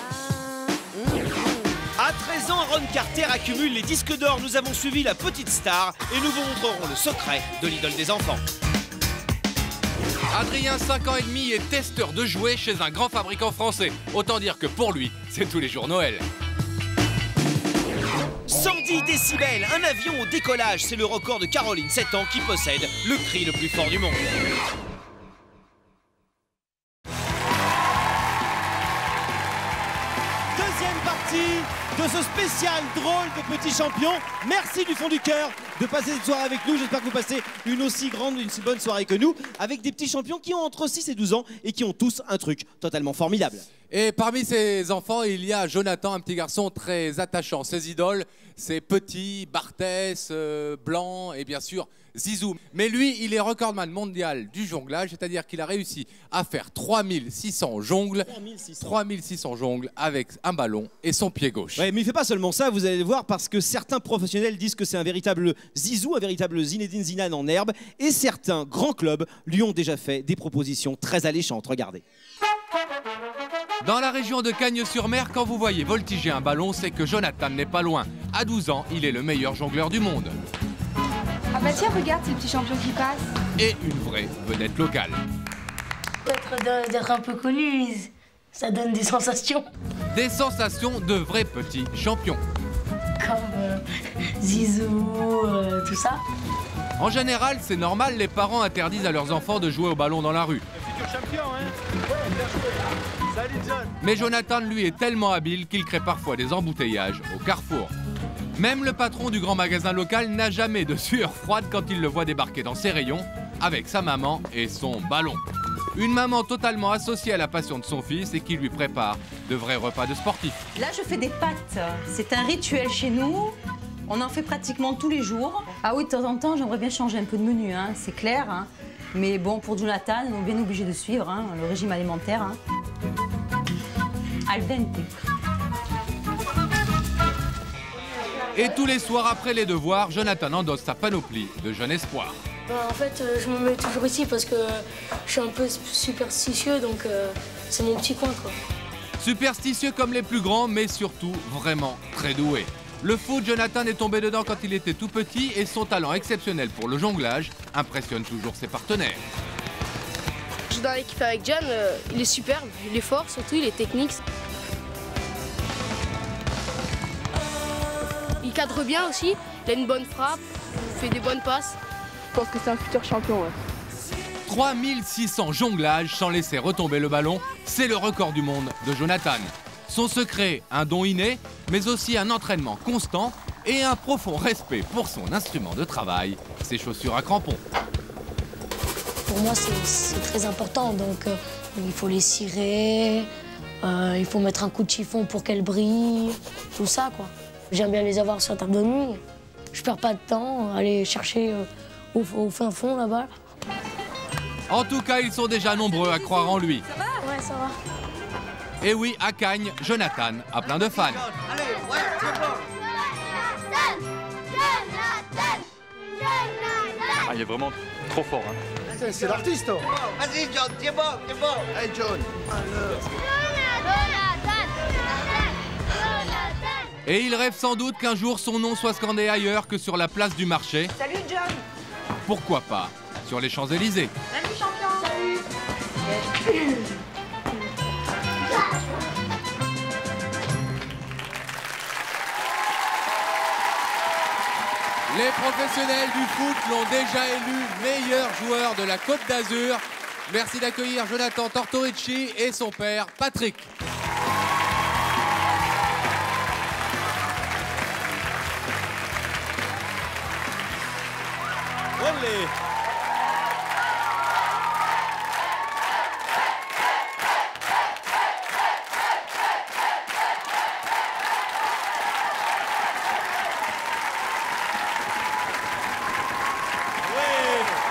À 13 ans, Ron Carter accumule les disques d'or. Nous avons suivi la petite star et nous vous montrerons le secret de l'idole des enfants. Adrien, 5 ans et demi, est testeur de jouets chez un grand fabricant français. Autant dire que pour lui, c'est tous les jours Noël. 110 décibels, un avion au décollage. C'est le record de Caroline, 7 ans, qui possède le cri le plus fort du monde. Deuxième partie de ce spécial drôle de petits champions. Merci du fond du cœur de passer cette soirée avec nous. J'espère que vous passez une aussi grande, une si bonne soirée que nous, avec des petits champions qui ont entre 6 et 12 ans et qui ont tous un truc totalement formidable. Et parmi ces enfants, il y a Jonathan, un petit garçon très attachant. Ses idoles, c'est Petit, Barthès, Blanc et bien sûr Zizou. Mais lui, il est recordman mondial du jonglage, c'est-à-dire qu'il a réussi à faire 3600 jongles, 3600 jongles avec un ballon et son pied gauche. Ouais, mais il fait pas seulement ça, vous allez le voir, parce que certains professionnels disent que c'est un véritable Zizou, un véritable Zinedine Zidane en herbe, et certains grands clubs lui ont déjà fait des propositions très alléchantes. Regardez. Dans la région de Cagnes-sur-Mer, quand vous voyez voltiger un ballon, c'est que Jonathan n'est pas loin. À 12 ans, il est le meilleur jongleur du monde. Ah bah tiens, regarde ces petits champions qui passent. Et une vraie vedette locale. D'être un peu connu, ça donne des sensations. Des sensations de vrais petits champions. Comme Zizou, tout ça. En général, c'est normal, les parents interdisent à leurs enfants de jouer au ballon dans la rue. Futur champion, hein. Ouais, bien joué. Salut John. Mais Jonathan, lui, est tellement habile qu'il crée parfois des embouteillages au carrefour. Même le patron du grand magasin local n'a jamais de sueur froide quand il le voit débarquer dans ses rayons avec sa maman et son ballon. Une maman totalement associée à la passion de son fils et qui lui prépare de vrais repas de sportifs. Là, je fais des pâtes. C'est un rituel chez nous. On en fait pratiquement tous les jours. Ah oui, de temps en temps, j'aimerais bien changer un peu de menu, hein, c'est clair. Hein. Mais bon, pour Jonathan, on est bien obligé de suivre hein, le régime alimentaire. Hein. Al dente. Et tous les soirs après les devoirs, Jonathan endosse sa panoplie de jeune espoir. En fait, je me mets toujours ici parce que je suis un peu superstitieux, donc c'est mon petit coin, quoi. Superstitieux comme les plus grands, mais surtout vraiment très doué. Le foot, Jonathan est tombé dedans quand il était tout petit et son talent exceptionnel pour le jonglage impressionne toujours ses partenaires. Je suis dans l'équipe avec John, il est superbe, il est fort, surtout il est technique. Il cadre bien aussi, il a une bonne frappe, il fait des bonnes passes. Je pense que c'est un futur champion, ouais. 3600 jonglages sans laisser retomber le ballon, c'est le record du monde de Jonathan. Son secret, un don inné, mais aussi un entraînement constant et un profond respect pour son instrument de travail, ses chaussures à crampons. Pour moi, c'est très important, donc il faut les cirer, il faut mettre un coup de chiffon pour qu'elles brillent, tout ça, quoi. J'aime bien les avoir sur table de nuit. Je perds pas de temps à aller chercher au fin fond là-bas. En tout cas, ils sont déjà nombreux à croire en lui. Ça va? Ouais, ça va. Et oui, à Cagnes, Jonathan a plein de fans. Allez, ouais, c'est bon. Ah, il est vraiment trop fort. Hein. C'est l'artiste. Vas-y, John, t'es bon, t'es bon. Allez, John. Et il rêve sans doute qu'un jour son nom soit scandé ailleurs que sur la place du marché. Salut, John. Pourquoi pas sur les Champs-Élysées. Salut, champion. Salut. Les professionnels du foot l'ont déjà élu meilleur joueur de la Côte d'Azur. Merci d'accueillir Jonathan Tortorici et son père Patrick. Olé.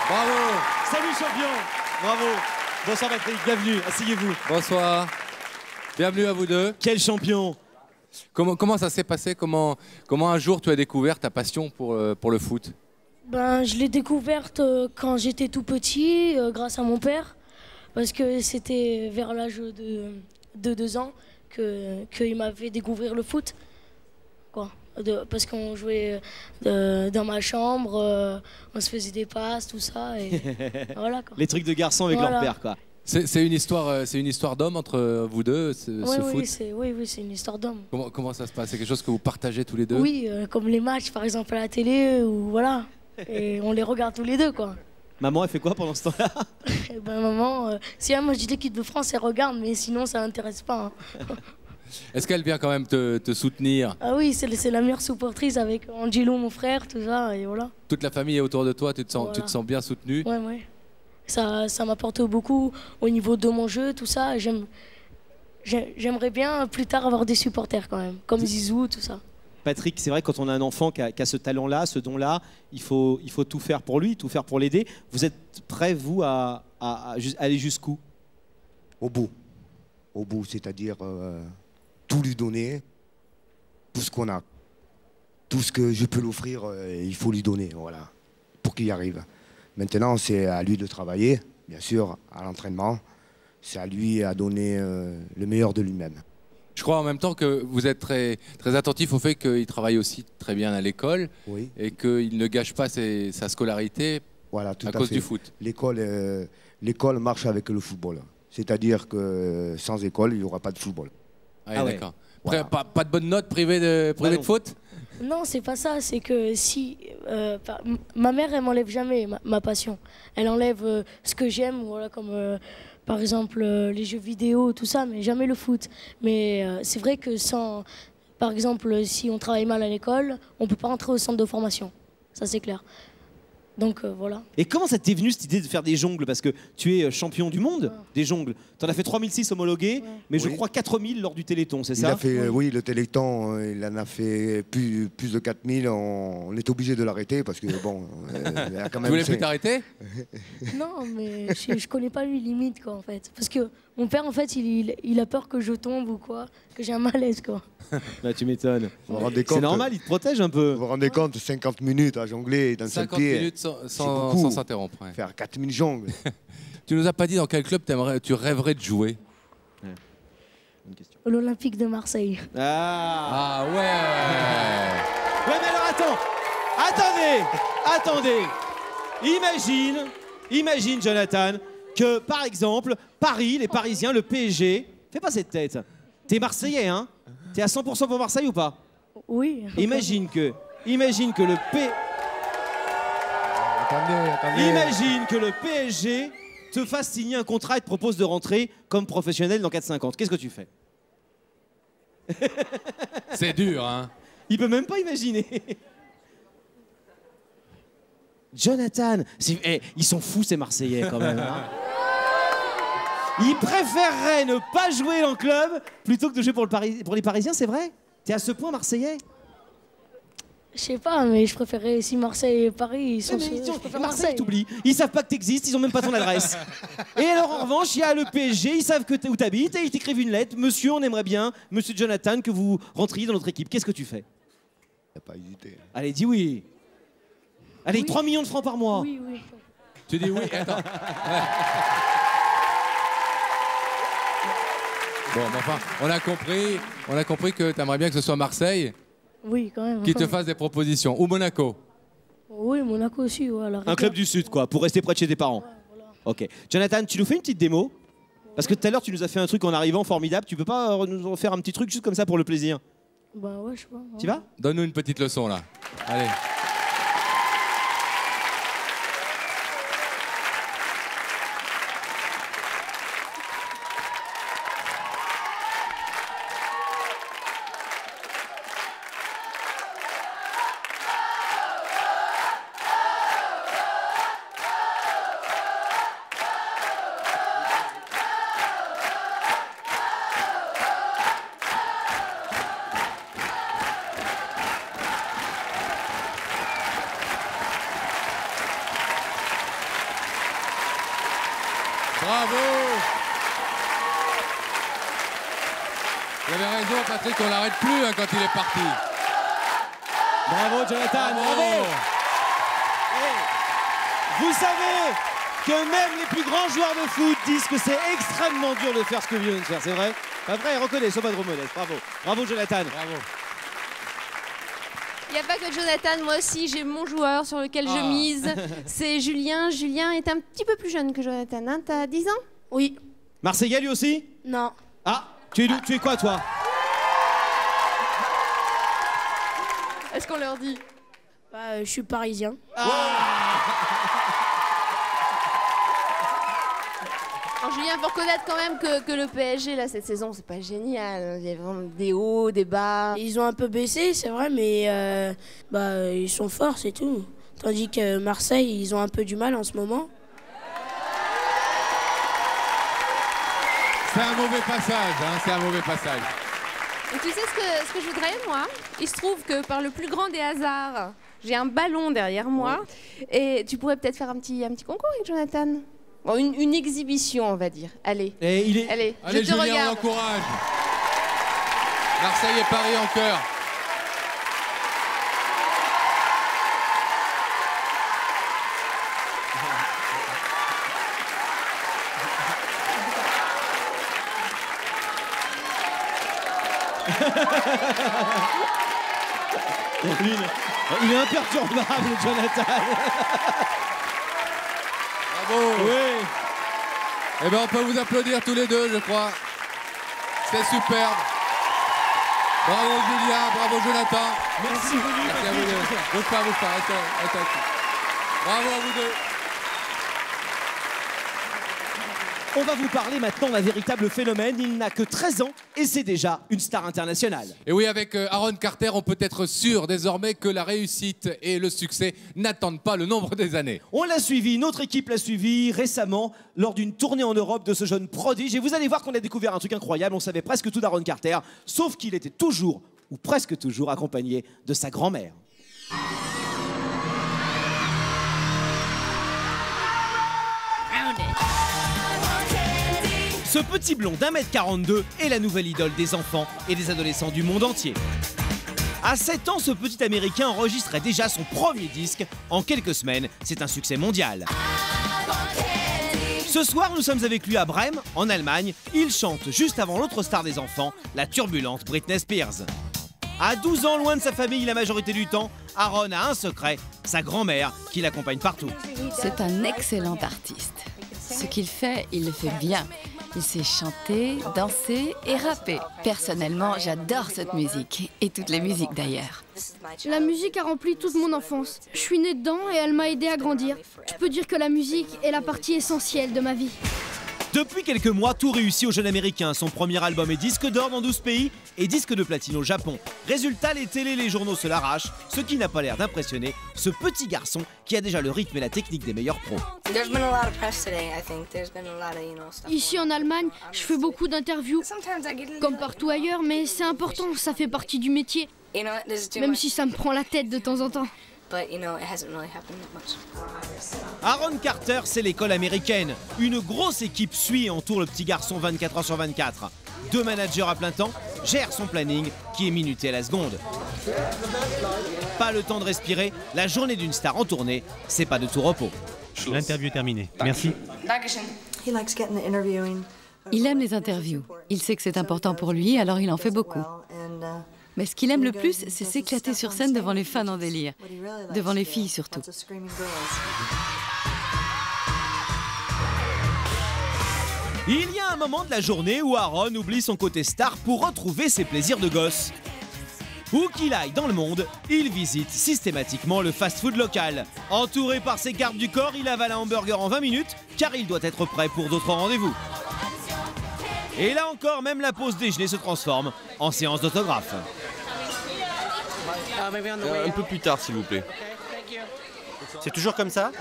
Bravo. Salut champion. Bravo. Bonsoir Patrick, bienvenue, asseyez-vous. Bonsoir. Bienvenue à vous deux. Quel champion. Comment ça s'est passé comment un jour tu as découvert ta passion pour le foot? Ben, je l'ai découverte quand j'étais tout petit, grâce à mon père, parce que c'était vers l'âge de 2 ans qu'il m'a fait découvrir le foot. Quoi. Parce qu'on jouait dans ma chambre, on se faisait des passes, tout ça, et voilà quoi. Les trucs de garçons avec Voilà. leur père quoi. C'est une histoire d'homme entre vous deux, ce foot? Oui, c'est une histoire d'homme. Comment ça se passe? C'est quelque chose que vous partagez tous les deux? Oui, comme les matchs par exemple à la télé, ou voilà. Et on les regarde tous les deux quoi. Maman, elle fait quoi pendant ce temps-là? Eh ben maman, si elle match de l'équipe de France, elle regarde, mais sinon ça l'intéresse pas. Hein. Est-ce qu'elle vient quand même te soutenir? Ah oui, c'est la meilleure supportrice avec Angelo, mon frère, tout ça, et voilà. Toute la famille est autour de toi, tu te sens bien soutenu? Ouais, ouais. Ça m'apporte beaucoup au niveau de mon jeu, tout ça. J'aimerais bien plus tard avoir des supporters quand même, comme Zizou, tout ça. Patrick, c'est vrai, quand on a un enfant qui a ce talent-là, ce don-là, il faut tout faire pour lui, tout faire pour l'aider. Vous êtes prêts, vous, à aller jusqu'où? Au bout. Au bout, c'est-à-dire tout lui donner, tout ce qu'on a. Tout ce que je peux l'offrir, il faut lui donner, voilà, pour qu'il y arrive. Maintenant, c'est à lui de travailler, bien sûr, à l'entraînement. C'est à lui à donner le meilleur de lui-même. Je crois en même temps que vous êtes très, très attentif au fait qu'il travaille aussi très bien à l'école et qu'il ne gâche pas sa scolarité à cause du foot. L'école marche avec le football. C'est-à-dire que sans école, il n'y aura pas de football. Ah ouais, d'accord. Voilà. Pas de bonne note privée de foot? Non, c'est pas ça. C'est que si ma mère, elle m'enlève jamais ma passion. Elle enlève ce que j'aime, voilà, comme par exemple les jeux vidéo, tout ça, mais jamais le foot. Mais c'est vrai que par exemple, si on travaille mal à l'école, on peut pas rentrer au centre de formation. Ça, c'est clair. Donc voilà. Et comment ça t'est venu cette idée de faire des jongles? Parce que tu es champion du monde des jongles. Tu en as fait 3006 homologués, mais je crois 4000 lors du Téléthon, c'est ça? Oui, le Téléthon, il en a fait plus de 4000. On est obligé de l'arrêter parce que bon. Il a quand même tu voulais plus t'arrêter? Non, mais je connais pas lui limite quoi en fait. Parce que mon père en fait il a peur que je tombe ou quoi, que j'ai un malaise quoi. Là, tu m'étonnes. C'est normal, il te protège un peu. Vous vous rendez compte, 50 minutes à jongler d'un seul 50 pied. minutes sans s'interrompre. Ouais. Faire 4000 jongles. Tu nous as pas dit dans quel club tu rêverais de jouer? L'Olympique de Marseille. Ah ouais. Ouais, mais alors attendez. Imagine Jonathan, que par exemple, Paris, les Parisiens, le PSG, fais pas cette tête. T'es Marseillais, hein? T'es à 100% pour Marseille ou pas? Oui. Imagine que le PSG te fasse signer un contrat et te propose de rentrer comme professionnel dans 4-5 ans. Qu'est-ce que tu fais? C'est dur, hein? Il peut même pas imaginer. Jonathan, ils sont fous ces Marseillais quand même. Hein. Ils préféreraient ne pas jouer en club plutôt que de jouer pour les Parisiens, c'est vrai? T'es à ce point Marseillais? Je sais pas, mais je préférais si Marseille et Paris. Ils sont je préfère Marseille t'oublie. Ils savent pas que t'existes, ils ont même pas ton adresse. Et alors en revanche, il y a le PSG, ils savent où t'habites et ils t'écrivent une lettre. Monsieur, on aimerait bien, monsieur Jonathan, que vous rentriez dans notre équipe. Qu'est-ce que tu fais? T'as pas hésité. Allez, dis oui. Allez, 3 millions de francs par mois. Oui, oui. Tu dis oui, attends. Bon, mais enfin, on a compris que tu aimerais bien que ce soit Marseille Oui, quand même. qui te fasse des propositions. Ou Monaco. Oui, Monaco aussi. Ouais, Un club du Sud, quoi, pour rester près de chez tes parents. Ok. Jonathan, tu nous fais une petite démo? Parce que tout à l'heure, tu nous as fait un truc en arrivant formidable. Tu peux pas nous faire un petit truc juste comme ça pour le plaisir? Bah ouais, je sais pas. Ouais. Tu vas? Donne-nous une petite leçon, là. Allez. Bravo! Vous avez raison, Patrick, on l'arrête plus hein, quand il est parti. Bravo, Jonathan! Bravo! Vous savez que même les plus grands joueurs de foot disent que c'est extrêmement dur de faire ce que vous venez de faire, c'est vrai? Pas vrai, reconnais, sois pas trop modeste. Bravo. Bravo, Jonathan. Bravo. Il n'y a pas que Jonathan, moi aussi j'ai mon joueur sur lequel je mise, c'est Julien. Julien est un petit peu plus jeune que Jonathan, hein. T'as 10 ans? Oui. Marseillais lui aussi? Non. Ah, tu es d'où? Tu es quoi toi? Est-ce qu'on leur dit? Bah, je suis parisien. Alors, Julien, il faut reconnaître quand même que le PSG, là, cette saison, c'est pas génial. Il y a vraiment des hauts, des bas. Ils ont un peu baissé, c'est vrai, mais bah, ils sont forts, c'est tout. Tandis que Marseille, ils ont un peu du mal en ce moment. C'est un mauvais passage, hein, c'est un mauvais passage. Et tu sais ce que je voudrais, moi? Il se trouve que par le plus grand des hasards, j'ai un ballon derrière moi. Et tu pourrais peut-être faire un petit concours avec Jonathan. Bon, une exhibition, on va dire. Allez. Et Allez, Allez, je te Julien, on regarde. l'encourage. Marseille et Paris en cœur. Il est imperturbable, Jonathan. Bravo. Oui. Eh bien, on peut vous applaudir tous les deux, je crois. C'est superbe. Bravo Julien, bravo Jonathan. Merci. Merci à vous deux. Bouge pas, restez. Bravo à vous deux. On va vous parler maintenant d'un véritable phénomène. Il n'a que 13 ans et c'est déjà une star internationale. Et oui, avec Aaron Carter, on peut être sûr désormais que la réussite et le succès n'attendent pas le nombre des années. On l'a suivi, notre équipe l'a suivi récemment lors d'une tournée en Europe de ce jeune prodige. Et vous allez voir qu'on a découvert un truc incroyable. On savait presque tout d'Aaron Carter, sauf qu'il était toujours, ou presque toujours, accompagné de sa grand-mère. Ce petit blond d'1m42 est la nouvelle idole des enfants et des adolescents du monde entier. À 7 ans, ce petit Américain enregistrait déjà son premier disque. En quelques semaines, c'est un succès mondial. Ce soir, nous sommes avec lui à Brême, en Allemagne. Il chante juste avant l'autre star des enfants, la turbulente Britney Spears. À 12 ans, loin de sa famille la majorité du temps, Aaron a un secret, sa grand-mère qui l'accompagne partout. C'est un excellent artiste. Ce qu'il fait, il le fait bien. Il sait chanter, danser et rapper. Personnellement, j'adore cette musique, et toutes les musiques d'ailleurs. La musique a rempli toute mon enfance. Je suis née dedans et elle m'a aidé à grandir. Je peux dire que la musique est la partie essentielle de ma vie. Depuis quelques mois, tout réussit au jeune américain. Son premier album est disque d'or dans 12 pays et disque de platine au Japon. Résultat, les télés et les journaux se l'arrachent, ce qui n'a pas l'air d'impressionner ce petit garçon qui a déjà le rythme et la technique des meilleurs pros. Ici en Allemagne, je fais beaucoup d'interviews, comme partout ailleurs, mais c'est important, ça fait partie du métier. Même si ça me prend la tête de temps en temps. Aaron Carter, c'est l'école américaine. Une grosse équipe suit et entoure le petit garçon 24 heures sur 24. 2 managers à plein temps gèrent son planning qui est minuté à la seconde. Pas le temps de respirer, la journée d'une star en tournée, c'est pas de tout repos. L'interview est terminée. Merci. Il aime les interviews. Il sait que c'est important pour lui, alors il en fait beaucoup. Mais ce qu'il aime le plus, c'est s'éclater sur scène devant les fans en délire. Devant les filles surtout. Il y a un moment de la journée où Aaron oublie son côté star pour retrouver ses plaisirs de gosse. Où qu'il aille dans le monde, il visite systématiquement le fast-food local. Entouré par ses gardes du corps, il avale un hamburger en 20 minutes, car il doit être prêt pour d'autres rendez-vous. Et là encore, même la pause déjeuner se transforme en séance d'autographe. Un peu plus tard, s'il vous plaît. C'est toujours comme ça?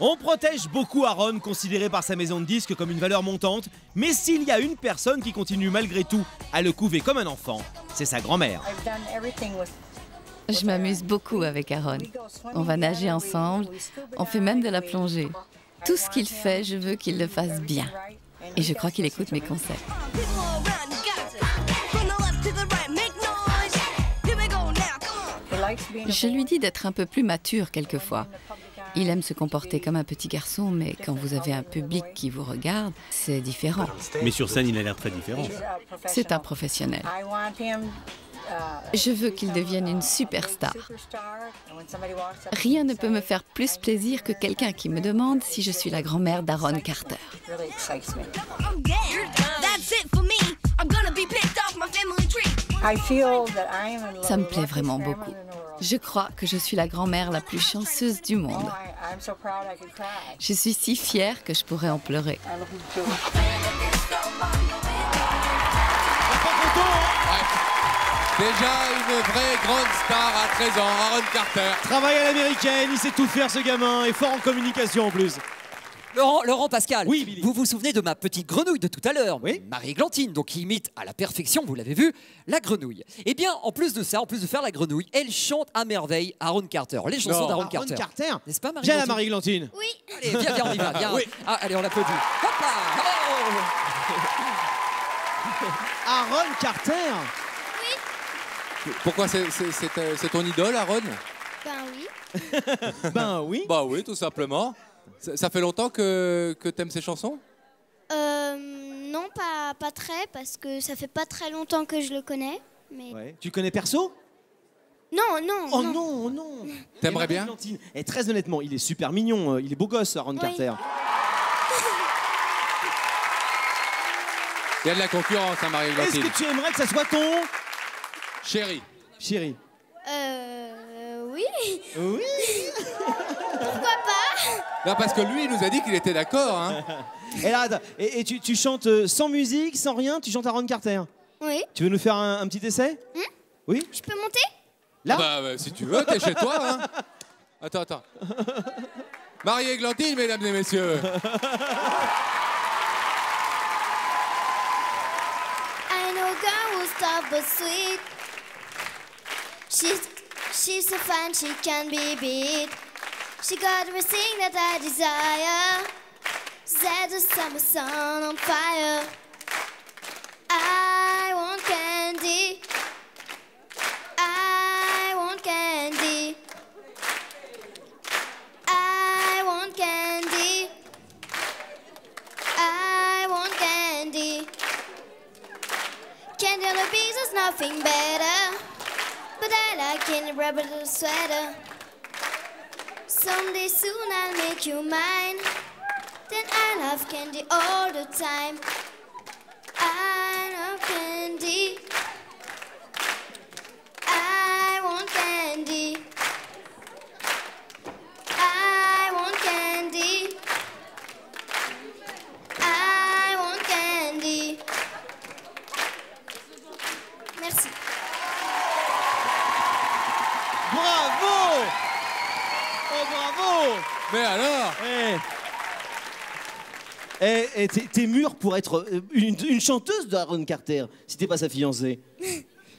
On protège beaucoup Aaron, considéré par sa maison de disques comme une valeur montante, mais s'il y a une personne qui continue malgré tout à le couver comme un enfant, c'est sa grand-mère. Je m'amuse beaucoup avec Aaron. On va nager ensemble, on fait même de la plongée. Tout ce qu'il fait, je veux qu'il le fasse bien. Et je crois qu'il écoute mes conseils. Je lui dis d'être un peu plus mature quelquefois. Il aime se comporter comme un petit garçon, mais quand vous avez un public qui vous regarde, c'est différent. Mais sur scène, il a l'air très différent. C'est un professionnel. Je veux qu'il devienne une superstar. Rien ne peut me faire plus plaisir que quelqu'un qui me demande si je suis la grand-mère d'Aaron Carter. Ça me plaît vraiment beaucoup. Je crois que je suis la grand-mère la plus chanceuse du monde. Je suis si fière que je pourrais en pleurer. Déjà une vraie grande star à 13 ans, Aaron Carter. Travail à l'américaine, il sait tout faire ce gamin, et fort en communication en plus. Laurent Pascal, oui, vous vous souvenez de ma petite grenouille de tout à l'heure, oui. Marie-Glantine, donc qui imite à la perfection, vous l'avez vu, la grenouille. Eh bien, en plus de ça, en plus de faire la grenouille, elle chante à merveille Aaron Carter, les chansons d'Aaron Carter. N'est-ce pas, Marie-Glantine? Viens là, Marie-Glantine. Oui. Allez, viens, on y va, viens. Oui. Ah, allez, on l'applaudit. Hop là. Oh. Aaron Carter. Pourquoi c'est ton idole, Aaron? Ben oui. Ben oui. Bah oui, tout simplement. Ça fait longtemps que t'aimes ces chansons? Non, pas très, parce que ça fait pas très longtemps que je le connais. Mais... Ouais. Tu le connais perso? Non. Oh non, non. T'aimerais bien? Et très honnêtement, il est super mignon, il est beau gosse, Aaron Carter. Il y a de la concurrence, hein, Marie-Glantine. Est-ce que tu aimerais que ça soit ton... Chéri? Chéri. Oui. Oui. Pourquoi pas? Non, parce que lui, il nous a dit qu'il était d'accord. Hein. Et là, et tu chantes sans musique, sans rien, tu chantes Aaron Carter. Oui. Tu veux nous faire un petit essai? Oui. Je peux monter? Là? Bah, si tu veux, t'es chez toi. Hein. Attends. Marie-Glantine, mesdames et messieurs. I know girl who's tough but sweet. She's so fun, she can be beat. She got everything that I desire. Set the summer sun on fire. I want candy. I want candy. I want candy. I want candy. Candy on the beach is nothing better. But I like candy wrapped in a sweater. Someday soon I'll make you mine. Then I'll have candy all the time. I love candy. I want candy. I want candy. I want candy. Merci. Bravo! Oh, bravo! Mais alors? T'es mûre pour être une chanteuse d'Aaron Carter, si t'es pas sa fiancée.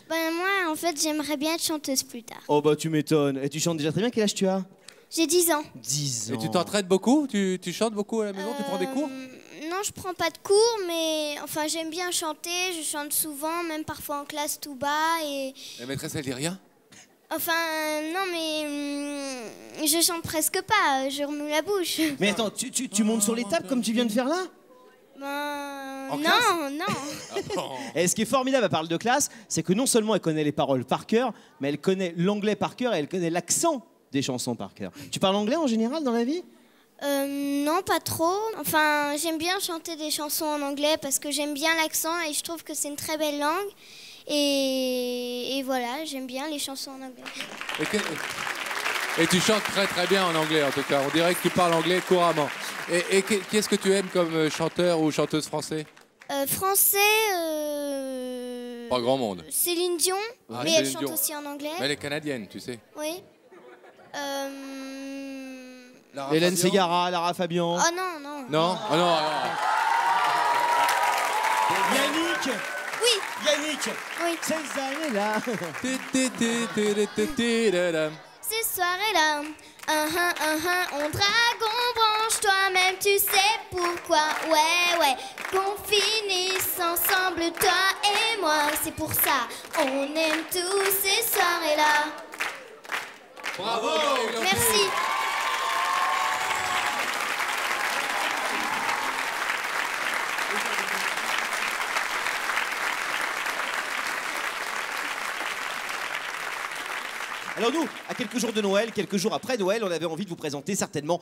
Ben moi, en fait, j'aimerais bien être chanteuse plus tard. Oh bah tu m'étonnes. Et tu chantes déjà très bien, quel âge tu as? J'ai 10 ans. 10 ans. Et tu t'entraînes beaucoup? Tu chantes beaucoup à la maison? Tu prends des cours? Non, je prends pas de cours, mais enfin j'aime bien chanter, je chante souvent, même parfois en classe tout bas et... La maîtresse, elle dit rien? Enfin, non mais je chante presque pas, je remue la bouche. Mais attends, tu montes sur les tables comme tu viens de faire là? Ben... En non, classe non. Et ce qui est formidable à parler de classe, c'est que non seulement elle connaît les paroles par cœur, mais elle connaît l'anglais par cœur et elle connaît l'accent des chansons par cœur. Tu parles anglais en général dans la vie? Non, pas trop. Enfin, j'aime bien chanter des chansons en anglais parce que j'aime bien l'accent et je trouve que c'est une très belle langue. Et voilà, j'aime bien les chansons en anglais. Et tu chantes très très bien en anglais en tout cas. On dirait que tu parles anglais couramment. Et qui est-ce que tu aimes comme chanteur ou chanteuse français? Français... Pas grand monde. Céline Dion, Ah, mais Céline elle chante Dion. aussi en anglais. Mais elle est canadienne, tu sais. Oui. Hélène Ségara, Lara Fabian. Oh non, non. Non? Oh non, Yannick. Oui. Yannick. Oui. Ces années-là. Ces soirées-là, on dragon, branche-toi, même tu sais pourquoi. Ouais, qu'on finisse ensemble, toi et moi. C'est pour ça, on aime tous ces soirées-là. Bravo. Merci. Alors nous, à quelques jours de Noël, quelques jours après Noël, on avait envie de vous présenter certainement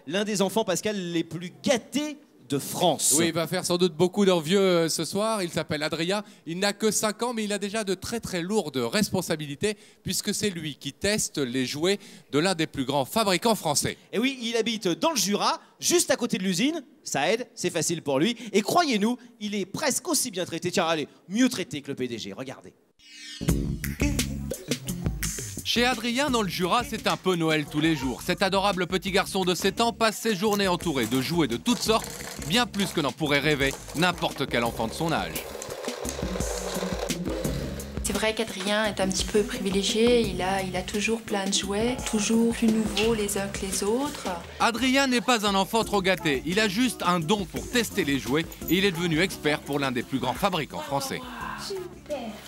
l'un des enfants, Pascal, les plus gâtés de France. Oui, il va faire sans doute beaucoup d'envieux ce soir. Il s'appelle Adrien. Il n'a que 5 ans, mais il a déjà de très très lourdes responsabilités puisque c'est lui qui teste les jouets de l'un des plus grands fabricants français. Et oui, il habite dans le Jura, juste à côté de l'usine. Ça aide, c'est facile pour lui. Et croyez-nous, il est presque aussi bien traité, tiens allez, mieux traité que le PDG, regardez. Chez Adrien, dans le Jura, c'est un peu Noël tous les jours. Cet adorable petit garçon de 7 ans passe ses journées entouré de jouets de toutes sortes, bien plus que n'en pourrait rêver n'importe quel enfant de son âge. C'est vrai qu'Adrien est un petit peu privilégié, il a toujours plein de jouets, toujours plus nouveaux les uns que les autres. Adrien n'est pas un enfant trop gâté, il a juste un don pour tester les jouets et il est devenu expert pour l'un des plus grands fabricants français.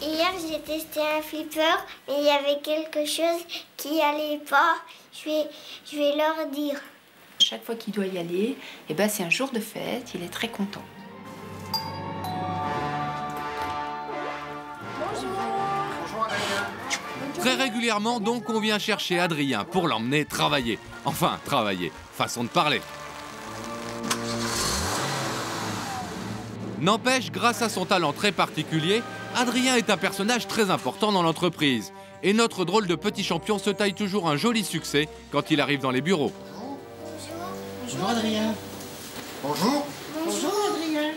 Hier, j'ai testé un flipper, mais il y avait quelque chose qui allait pas. Je vais leur dire. Chaque fois qu'il doit y aller, c'est un jour de fête, il est très content. Très régulièrement, donc, on vient chercher Adrien pour l'emmener travailler. Enfin, travailler, façon de parler. N'empêche, grâce à son talent très particulier, Adrien est un personnage très important dans l'entreprise. Et notre drôle de petit champion se taille toujours un joli succès quand il arrive dans les bureaux. Bonjour Adrien. Bonjour. Bonjour Adrien.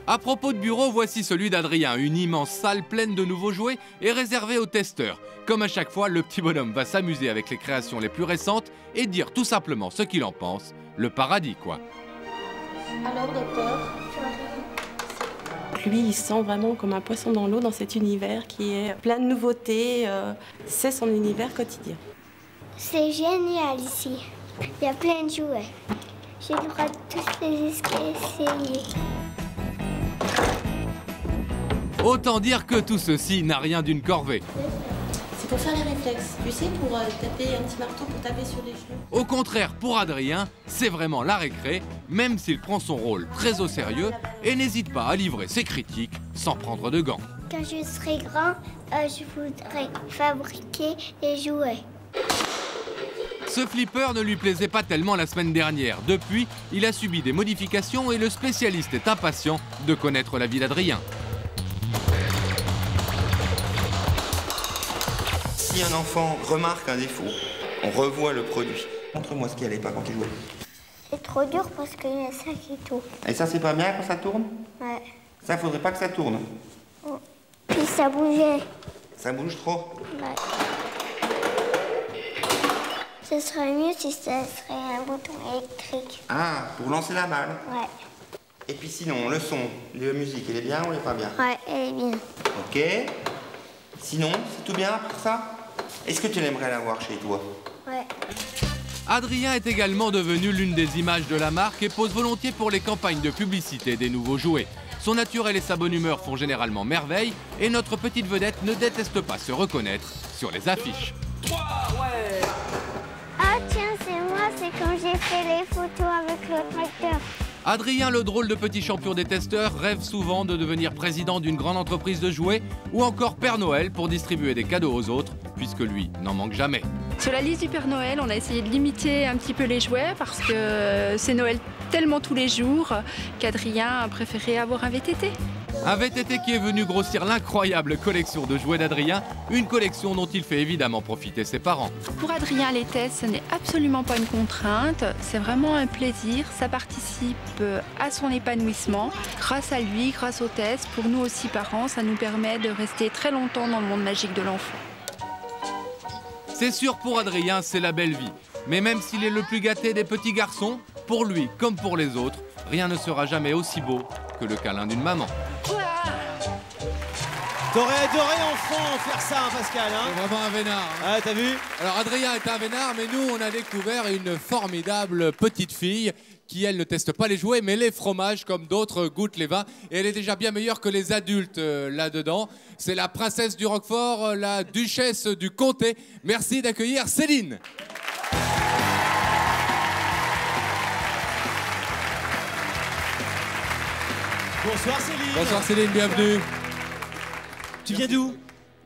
À propos de bureau, voici celui d'Adrien, une immense salle pleine de nouveaux jouets et réservée aux testeurs. Comme à chaque fois, le petit bonhomme va s'amuser avec les créations les plus récentes et dire tout simplement ce qu'il en pense. Le paradis, quoi. Alors, docteur, lui, il se sent vraiment comme un poisson dans l'eau dans cet univers qui est plein de nouveautés. C'est son univers quotidien. C'est génial ici. Il y a plein de jouets. J'ai le droit de tous les essayer. Autant dire que tout ceci n'a rien d'une corvée. C'est pour faire les réflexes, tu sais, pour taper un petit marteau pour taper sur les genoux. Au contraire, pour Adrien, c'est vraiment la récré, même s'il prend son rôle très au sérieux et n'hésite pas à livrer ses critiques sans prendre de gants. Quand je serai grand, je voudrais fabriquer des jouets. Ce flipper ne lui plaisait pas tellement la semaine dernière. Depuis, il a subi des modifications et le spécialiste est impatient de connaître la vie d'Adrien. Si un enfant remarque un défaut, on revoit le produit. Montre-moi ce qui allait pas quand tu jouais. C'est trop dur parce qu'il y a ça qui tourne. Et ça, c'est pas bien quand ça tourne? Ouais. Ça, faudrait pas que ça tourne. Oh. Puis ça bougeait. Ça bouge trop? Ouais. Ce serait mieux si ça serait un bouton électrique. Ah, pour lancer la balle? Ouais. Et puis sinon, le son, la musique, elle est bien ou elle est pas bien? Ouais, elle est bien. Ok. Sinon, c'est tout bien pour ça? Est-ce que tu aimerais l'avoir chez toi? Ouais. Adrien est également devenu l'une des images de la marque et pose volontiers pour les campagnes de publicité des nouveaux jouets. Son naturel et sa bonne humeur font généralement merveille et notre petite vedette ne déteste pas se reconnaître sur les affiches. Ah tiens, c'est moi, c'est quand j'ai fait les photos avec le tracteur. Adrien, le drôle de petit champion des testeurs, rêve souvent de devenir président d'une grande entreprise de jouets ou encore Père Noël pour distribuer des cadeaux aux autres, puisque lui n'en manque jamais. Sur la liste du Père Noël, on a essayé de limiter un petit peu les jouets parce que c'est Noël tellement tous les jours qu'Adrien a préféré avoir un VTT. Un VTT qui est venu grossir l'incroyable collection de jouets d'Adrien, une collection dont il fait évidemment profiter ses parents. Pour Adrien, les tests, ce n'est absolument pas une contrainte, c'est vraiment un plaisir, ça participe à son épanouissement. Grâce à lui, grâce aux tests, pour nous aussi parents, ça nous permet de rester très longtemps dans le monde magique de l'enfant. C'est sûr, pour Adrien, c'est la belle vie. Mais même s'il est le plus gâté des petits garçons, pour lui comme pour les autres, rien ne sera jamais aussi beau que le câlin d'une maman. T'aurais adoré enfant faire ça, hein, Pascal. Hein, c'est vraiment un vénard. Hein. Ah, t'as vu? Alors Adrien est un vénard, mais nous on a découvert une formidable petite fille qui, elle, ne teste pas les jouets, mais les fromages, comme d'autres goûtent les vins. Et elle est déjà bien meilleure que les adultes là-dedans. C'est la princesse du Roquefort, la duchesse du comté. Merci d'accueillir Céline. Bonsoir Céline. Bonsoir Céline, bienvenue. Tu viens d'où?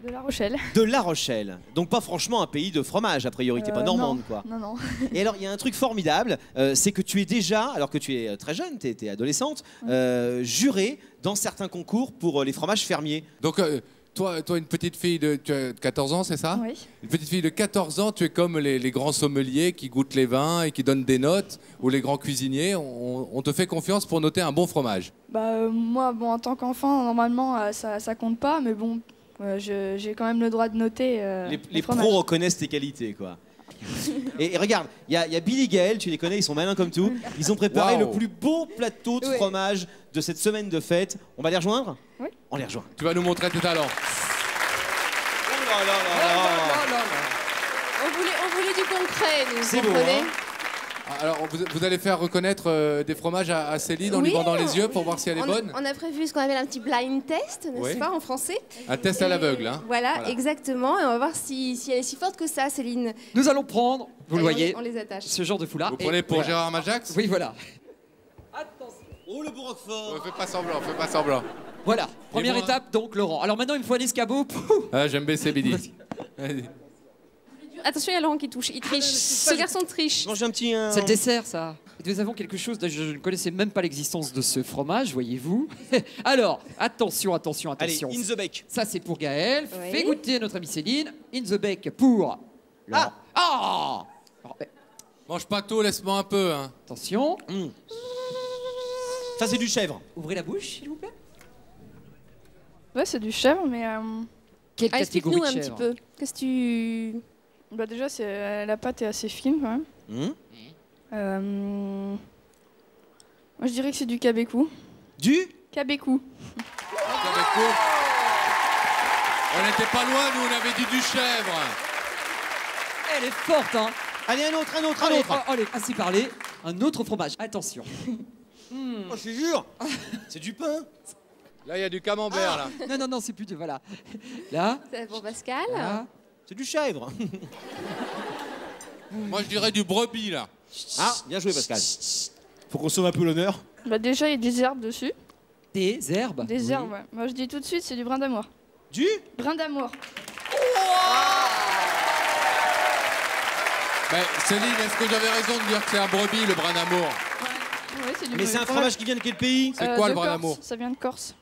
De La Rochelle. De La Rochelle. Donc pas franchement un pays de fromage, a priori, t'es pas normande non, quoi. Non, non. Et alors il y a un truc formidable, c'est que tu es déjà, alors que tu es très jeune, t'es adolescente, jurée dans certains concours pour les fromages fermiers. Donc toi, une petite fille de 14 ans, c'est ça? Oui. Une petite fille de 14 ans, tu es comme les grands sommeliers qui goûtent les vins et qui donnent des notes, ou les grands cuisiniers, on te fait confiance pour noter un bon fromage. Moi, en tant qu'enfant, normalement, ça compte pas, mais bon, j'ai quand même le droit de noter les pros reconnaissent tes qualités, quoi. Et regarde, il y a Billy Gaël, tu les connais, ils sont malins comme tout. Ils ont préparé le plus beau plateau de fromage de cette semaine de fête. On va les rejoindre? Oui. On les rejoint. Tu vas nous montrer tes talents. Oh là là là. On voulait du concret, nous, c'est beau, comprenez hein? Alors, vous allez faire reconnaître des fromages à Céline en lui bandant les yeux pour voir si elle est bonne? On a prévu ce qu'on appelle un petit blind test, n'est-ce pas, en français? Un test à l'aveugle, hein? Voilà, exactement. Et on va voir si elle est si forte que ça, Céline. Nous allons prendre, vous le voyez, on les attache. ce genre de foulard. Vous prenez pour voilà. Gérard Majax? Oui, voilà. Oh le beau Roquefort. Fais pas semblant, fais pas semblant. Voilà, première étape donc, Laurent. Alors maintenant, il me faut un escabeau. Ah, j'aime baisser Billy. Attention, il y a Laurent qui touche, il triche. Ce garçon triche. Mange un petit... C'est le dessert, ça. Nous avons quelque chose, je ne connaissais même pas l'existence de ce fromage, voyez-vous. Alors, attention. Allez, in the bec. Ça, c'est pour Gaël. Oui. Fais goûter notre ami Céline. In the bec pour... Laurent. Ah Alors, Mange pas tout, laisse-moi un peu. Hein. attention. Ça, c'est du chèvre. Ouvrez la bouche, s'il vous plaît. Ouais, c'est du chèvre, mais Quelle catégorie Explique-nous de un petit chèvre? peu. Qu'est-ce que tu... déjà, la pâte est assez fine quand même. Moi, je dirais que c'est du cabécou. Du Cabécou. On n'était pas loin, nous, on avait dit du chèvre. Elle est forte, hein. Allez, un autre. Allez, assez parlé. Un autre fromage. Attention. Oh, je te jure. C'est du pain. Là, il y a du camembert, là. Non, c'est plus de... Voilà. Là. C'est pour Pascal. Là. C'est du chèvre. Moi, je dirais du brebis, là. Ah, bien joué, Pascal. Faut qu'on sauve un peu l'honneur. Déjà, il y a des herbes dessus. Des herbes? Des herbes, ouais. Moi, je dis tout de suite, c'est du brin d'amour. Du brin d'amour. Mais Céline, est-ce que j'avais raison de dire que c'est un brebis, le brin d'amour? Ouais, c'est du Mais c'est un fromage qui vient de quel pays? C'est quoi le brin Corse. d'amour? Ça vient de Corse.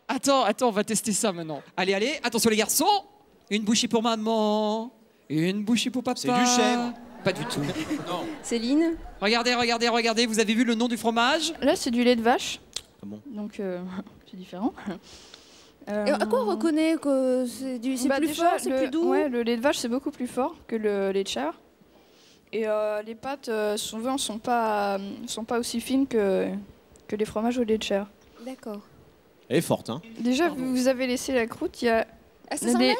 Attends, on va tester ça maintenant. Allez, attention les garçons. Une bouchée pour maman. Une bouchée pour papa. C'est du chèvre. Pas du tout. Non. Céline. Regardez. Vous avez vu le nom du fromage? Là, c'est du lait de vache. Ah bon? Donc, c'est différent. Et à quoi on reconnaît que c'est plus déjà, fort, c'est plus doux? Ouais, le lait de vache, c'est beaucoup plus fort que le lait de chèvre. Et les pâtes, souvent, sont pas aussi fines que que les fromages au lait de chèvre. D'accord. Elle est forte, hein. Déjà, vous avez laissé la croûte, il y a... Ah, ça s'enlève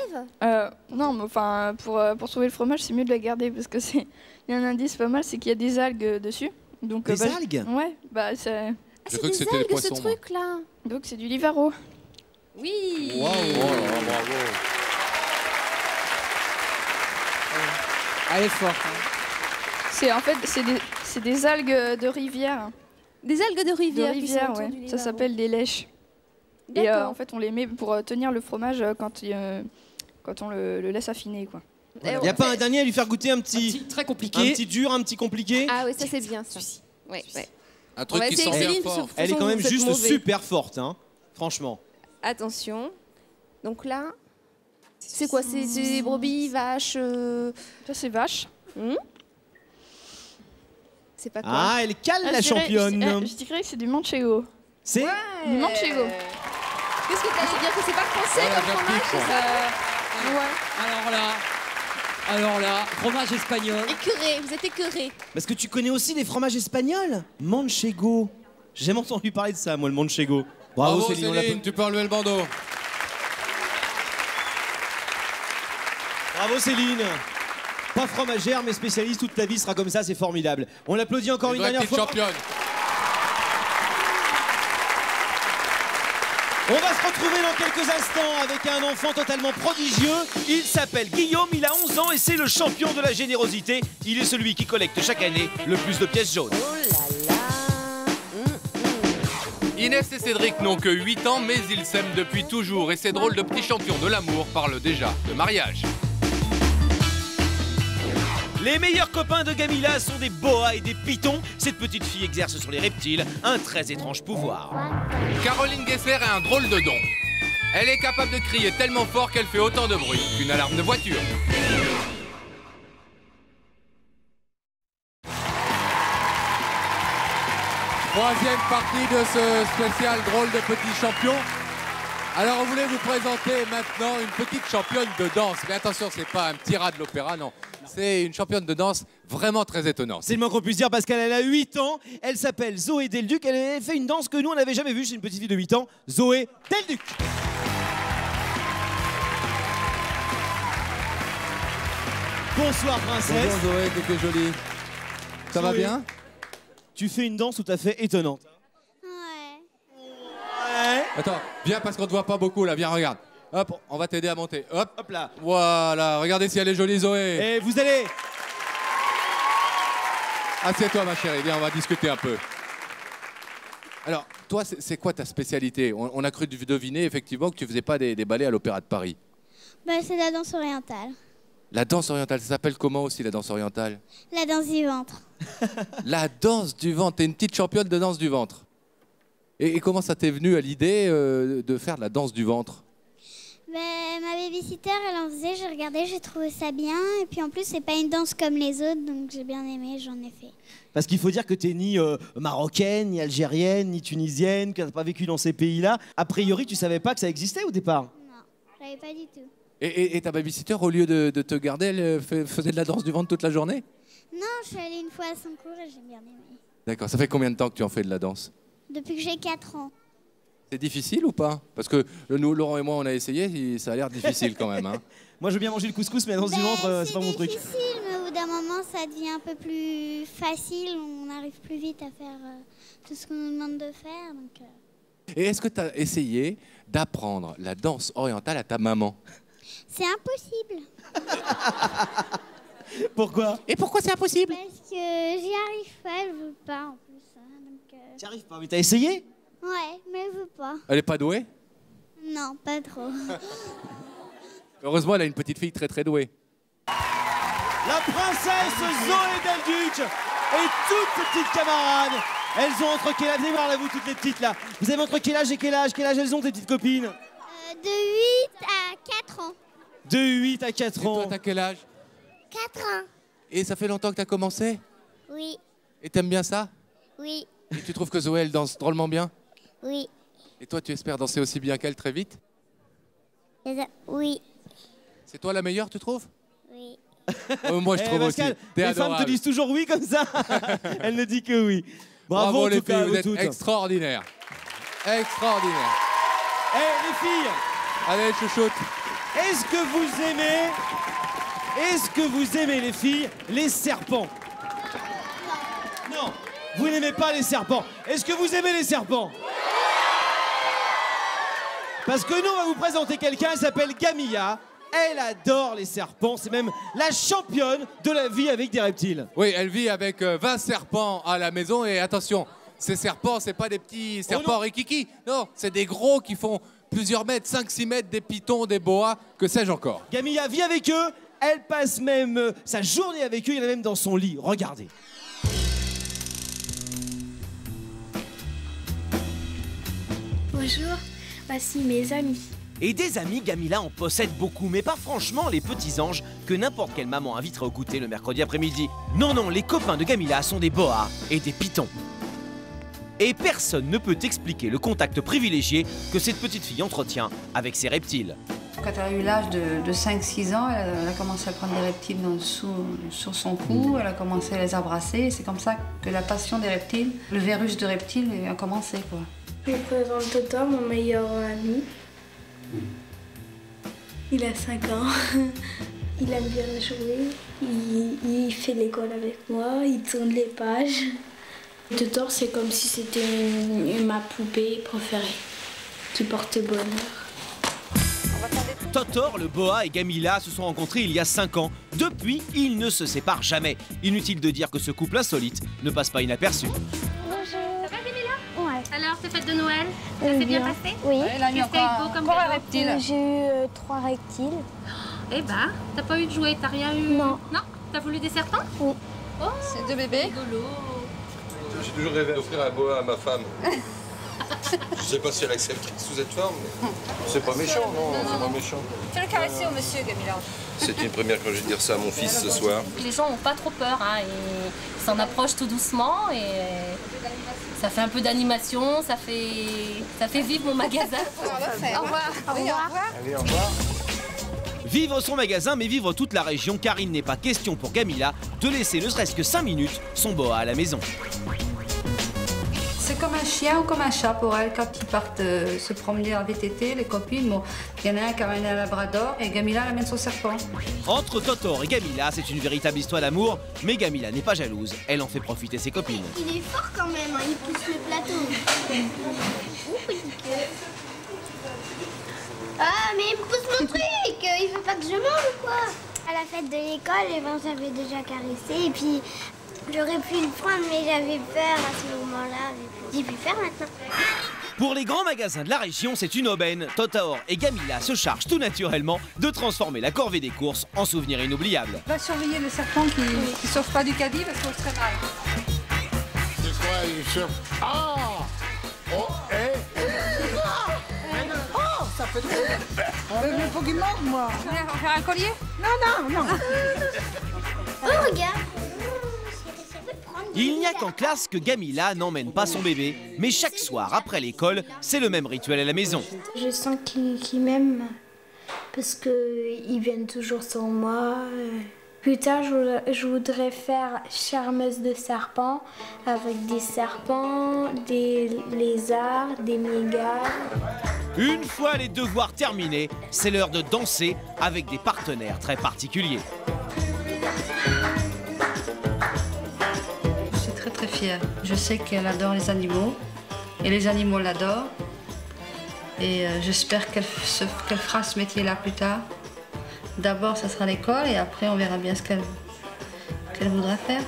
Non, mais enfin, pour sauver le fromage, c'est mieux de la garder parce que il y a un indice pas mal, c'est qu'il y a des algues dessus. Donc, des algues? Ouais, bah ça... J'ai cru que c'était les poissons. Ce truc-là. Donc c'est du livaro. Oui. Waouh, bravo. Elle est forte. En fait, c'est des algues de rivière. Des algues de rivière. Ouais. Ça s'appelle des lèches. Et en fait, on les met pour tenir le fromage quand on le laisse affiner, quoi. Il n'y a pas un dernier à lui faire goûter un petit très compliqué, un petit dur, un petit compliqué? Ah oui, ça c'est bien ça. Ouais. Un truc qui sent bien fort. Elle est quand même juste super forte, hein. Franchement. Attention. Donc là, c'est quoi? C'est brebis, vaches. Ça c'est vache. C'est pas quoi? Ah, elle cale la championne. Je dirais que c'est du manchego. C'est du manchego. Qu'est-ce que t'allais dire? Que c'est pas français comme fromage? Alors là, fromage espagnol. Écœuré, vous êtes écœuré. Parce que tu connais aussi les fromages espagnols? Manchego. J'ai jamais entendu parler de ça, moi, le manchego. Bravo Céline, tu peux enlever le bandeau. Bravo Céline. Pas fromagère, mais spécialiste, toute ta vie sera comme ça, c'est formidable. On l'applaudit encore une dernière fois. Championne. On va se retrouver dans quelques instants avec un enfant totalement prodigieux. Il s'appelle Guillaume, il a 11 ans et c'est le champion de la générosité. Il est celui qui collecte chaque année le plus de pièces jaunes. Inès et Cédric n'ont que 8 ans, mais ils s'aiment depuis toujours. Et ces drôles de petits champions de l'amour parlent déjà de mariage. Les meilleurs copains de Gamila sont des boas et des pythons. Cette petite fille exerce sur les reptiles un très étrange pouvoir. Caroline Gesser a un drôle de don. Elle est capable de crier tellement fort qu'elle fait autant de bruit qu'une alarme de voiture. Troisième partie de ce spécial drôle de petit champion. Alors on voulait vous présenter maintenant une petite championne de danse. Mais attention, c'est pas un petit rat de l'opéra, non. C'est une championne de danse vraiment très étonnante. C'est le moins qu'on puisse dire parce qu'elle a 8 ans. Elle s'appelle Zoé Delduc. Elle a fait une danse que nous on n'avait jamais vue. C'est une petite fille de 8 ans. Zoé Delduc. Bonsoir princesse. Bonjour Zoé, t'es jolie. Ça va bien? Tu fais une danse tout à fait étonnante. Ouais. Attends, viens parce qu'on te voit pas beaucoup là, viens regarde. Hop, on va t'aider à monter. Hop, hop là. Voilà, regardez si elle est jolie Zoé. Et vous allez... Assieds-toi ma chérie, viens on va discuter un peu. Alors, toi c'est quoi ta spécialité? On a cru deviner effectivement que tu faisais pas des ballets à l'Opéra de Paris. Bah, c'est la danse orientale. La danse orientale, ça s'appelle comment aussi la danse orientale? La danse du ventre. La danse du ventre, t'es une petite championne de danse du ventre. Et comment ça t'est venu à l'idée de faire de la danse du ventre? Ben, ma babysitter, elle en faisait, j'ai regardé, j'ai trouvé ça bien. Et puis en plus, c'est pas une danse comme les autres, donc j'ai bien aimé, j'en ai fait. Parce qu'il faut dire que t'es ni marocaine, ni algérienne, ni tunisienne, que t'as pas vécu dans ces pays-là. A priori, tu savais pas que ça existait au départ? Non, je savais pas du tout. Et ta babysitter, au lieu de te garder, elle faisait de la danse du ventre toute la journée? Non, je suis allée une fois à son cours et j'ai bien aimé. D'accord, ça fait combien de temps que tu en fais de la danse? Depuis que j'ai 4 ans. C'est difficile ou pas? Parce que nous, Laurent et moi, on a essayé, ça a l'air difficile quand même. Hein. Moi, je veux bien manger le couscous, mais la danse du ventre, c'est pas mon truc. C'est difficile, mais au bout d'un moment, ça devient un peu plus facile. On arrive plus vite à faire tout ce qu'on nous demande de faire. Donc, Et est-ce que tu as essayé d'apprendre la danse orientale à ta maman? c'est impossible. Pourquoi? Et pourquoi c'est impossible? Parce que j'y arrive pas, elle veut pas en plus. T'y arrives pas, mais t'as essayé? Ouais, mais elle veut pas. Elle est pas douée? Non, pas trop. Heureusement, elle a une petite fille très très douée. La princesse Zoé Delduc et toutes petites camarades. Elles ont entre quel âge? Venez voir là, vous toutes les petites là. Vous avez entre quel âge et quel âge? Quel âge elles ont tes petites copines? De 8 à 4 ans. De 8 à 4 ans. Et toi, t'as quel âge? 4 ans. Et ça fait longtemps que t'as commencé? Oui. Et t'aimes bien ça? Oui. Et tu trouves que Zoé, elle danse drôlement bien? Oui. Et toi, tu espères danser aussi bien qu'elle très vite? Oui. C'est toi la meilleure, tu trouves? Oui. Moi, je trouve Pascal, aussi. T'es les adorable. femmes te disent toujours oui comme ça. Elle ne dit que oui. Bravo les en tout cas, filles, vous êtes toutes. extraordinaires. Extraordinaires. Eh les filles, allez chouchoute. Est-ce que vous aimez les filles, les serpents? Non, vous n'aimez pas les serpents. Est-ce que vous aimez les serpents? Parce que nous, on va vous présenter quelqu'un, elle s'appelle Gamilla. Elle adore les serpents, c'est même la championne de la vie avec des reptiles. Oui, elle vit avec 20 serpents à la maison et attention, ces serpents, c'est pas des petits serpents rikiki. Non, c'est des gros qui font plusieurs mètres, 5-6 mètres, des pitons, des boas, que sais-je encore. Gamilla vit avec eux, elle passe même sa journée avec eux, il y en a même dans son lit. Regardez. Bonjour, voici mes amis. Et des amis, Gamilla en possède beaucoup, mais pas franchement les petits anges que n'importe quelle maman inviterait au goûter le mercredi après-midi. Non, non, les copains de Gamilla sont des boas et des pitons. Et personne ne peut expliquer le contact privilégié que cette petite fille entretient avec ces reptiles. Quand elle a eu l'âge de 5-6 ans, elle a commencé à prendre des reptiles sur son cou, elle a commencé à les embrasser. C'est comme ça que la passion des reptiles, le virus de reptiles a commencé, quoi. Je vous présente Toto, mon meilleur ami. Il a 5 ans. Il aime bien jouer. Il fait l'école avec moi, il tourne les pages. Toto, c'est comme si c'était ma poupée préférée, qui porte bonheur. Totor, le boa et Gamilla se sont rencontrés il y a 5 ans. Depuis, ils ne se séparent jamais. Inutile de dire que ce couple insolite ne passe pas inaperçu. Bonjour. Ça va, Gamilla? Ouais. Alors, ces fêtes de Noël, ça s'est bien passé? Oui. Qu'est-ce qu'il y a eu beau comme encore un cadeau? reptile. J'ai eu 3 reptiles. Eh ben, t'as pas eu de jouets, t'as rien eu? Non. Non? T'as voulu des serpents? Oui. Oh, c'est 2 bébés. Rigolo. J'ai toujours rêvé d'offrir un boa à ma femme. Je sais pas si elle accepterait sous cette forme, mais c'est pas méchant, non, c'est pas méchant. Fais le caresser au monsieur, Gamilla. C'est une première quand je vais dire ça à mon fils ce soir. Les gens n'ont pas trop peur, hein, ils s'en approchent tout doucement et ça fait un peu d'animation, ça fait vivre mon magasin. Au revoir. Au revoir. Allez, au revoir. Vivre son magasin, mais vivre toute la région, car il n'est pas question pour Gamilla de laisser ne serait-ce que 5 minutes son boa à la maison. C'est comme un chien ou comme un chat pour elle quand ils partent se promener en VTT, les copines. Bon, il y en a un qui amène un labrador et Gamilla elle amène son serpent. Entre Totor et Gamilla, c'est une véritable histoire d'amour, mais Gamilla n'est pas jalouse, elle en fait profiter ses copines. Il est fort quand même, hein. Il pousse le plateau. Ah, mais il me pousse mon truc. Il veut pas que je mange ou quoi? À la fête de l'école, eh ben, j'avais déjà caressé et puis j'aurais pu le prendre, mais j'avais peur à ce moment-là. J'ai pu faire maintenant. Pour les grands magasins de la région, c'est une aubaine. Totor et Gamilla se chargent tout naturellement de transformer la corvée des courses en souvenir inoubliable. Va surveiller le serpent qui ne sauve pas du caddie parce qu'on serait mal. C'est quoi, il surfe? Ah! Oh, Oh, ça fait trop. Il faut qu'il manque, moi. On va faire un collier? Non. Oh, regarde. Il n'y a qu'en classe que Gamilla n'emmène pas son bébé, mais chaque soir après l'école, c'est le même rituel à la maison. Je sens qu'ils m'aiment parce qu'ils viennent toujours sur moi. Plus tard, je voudrais faire charmeuse de serpents avec des serpents, des lézards, des mégares. Une fois les devoirs terminés, c'est l'heure de danser avec des partenaires très particuliers. Je suis très très fière. Je sais qu'elle adore les animaux et les animaux l'adorent. Et j'espère qu'elle fera ce métier-là plus tard. D'abord, ça sera l'école et après, on verra bien ce qu'elle voudra faire.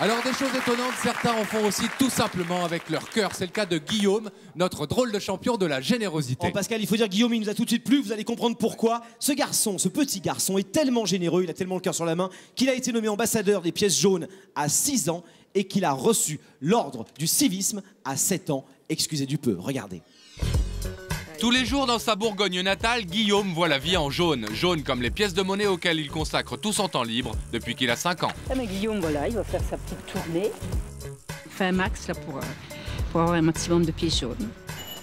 Alors des choses étonnantes, certains en font aussi tout simplement avec leur cœur. C'est le cas de Guillaume, notre drôle de champion de la générosité. Oh Pascal, il faut dire Guillaume, il nous a tout de suite plu, vous allez comprendre pourquoi. Ce garçon, ce petit garçon est tellement généreux, il a tellement le cœur sur la main, qu'il a été nommé ambassadeur des pièces jaunes à 6 ans et qu'il a reçu l'ordre du civisme à 7 ans. Excusez du peu, regardez. Tous les jours dans sa Bourgogne natale, Guillaume voit la vie en jaune. Jaune comme les pièces de monnaie auxquelles il consacre tout son temps libre depuis qu'il a 5 ans. Ah mais Guillaume, voilà, il va faire sa petite tournée. Il fait un max là, pour avoir un maximum de pièces jaunes.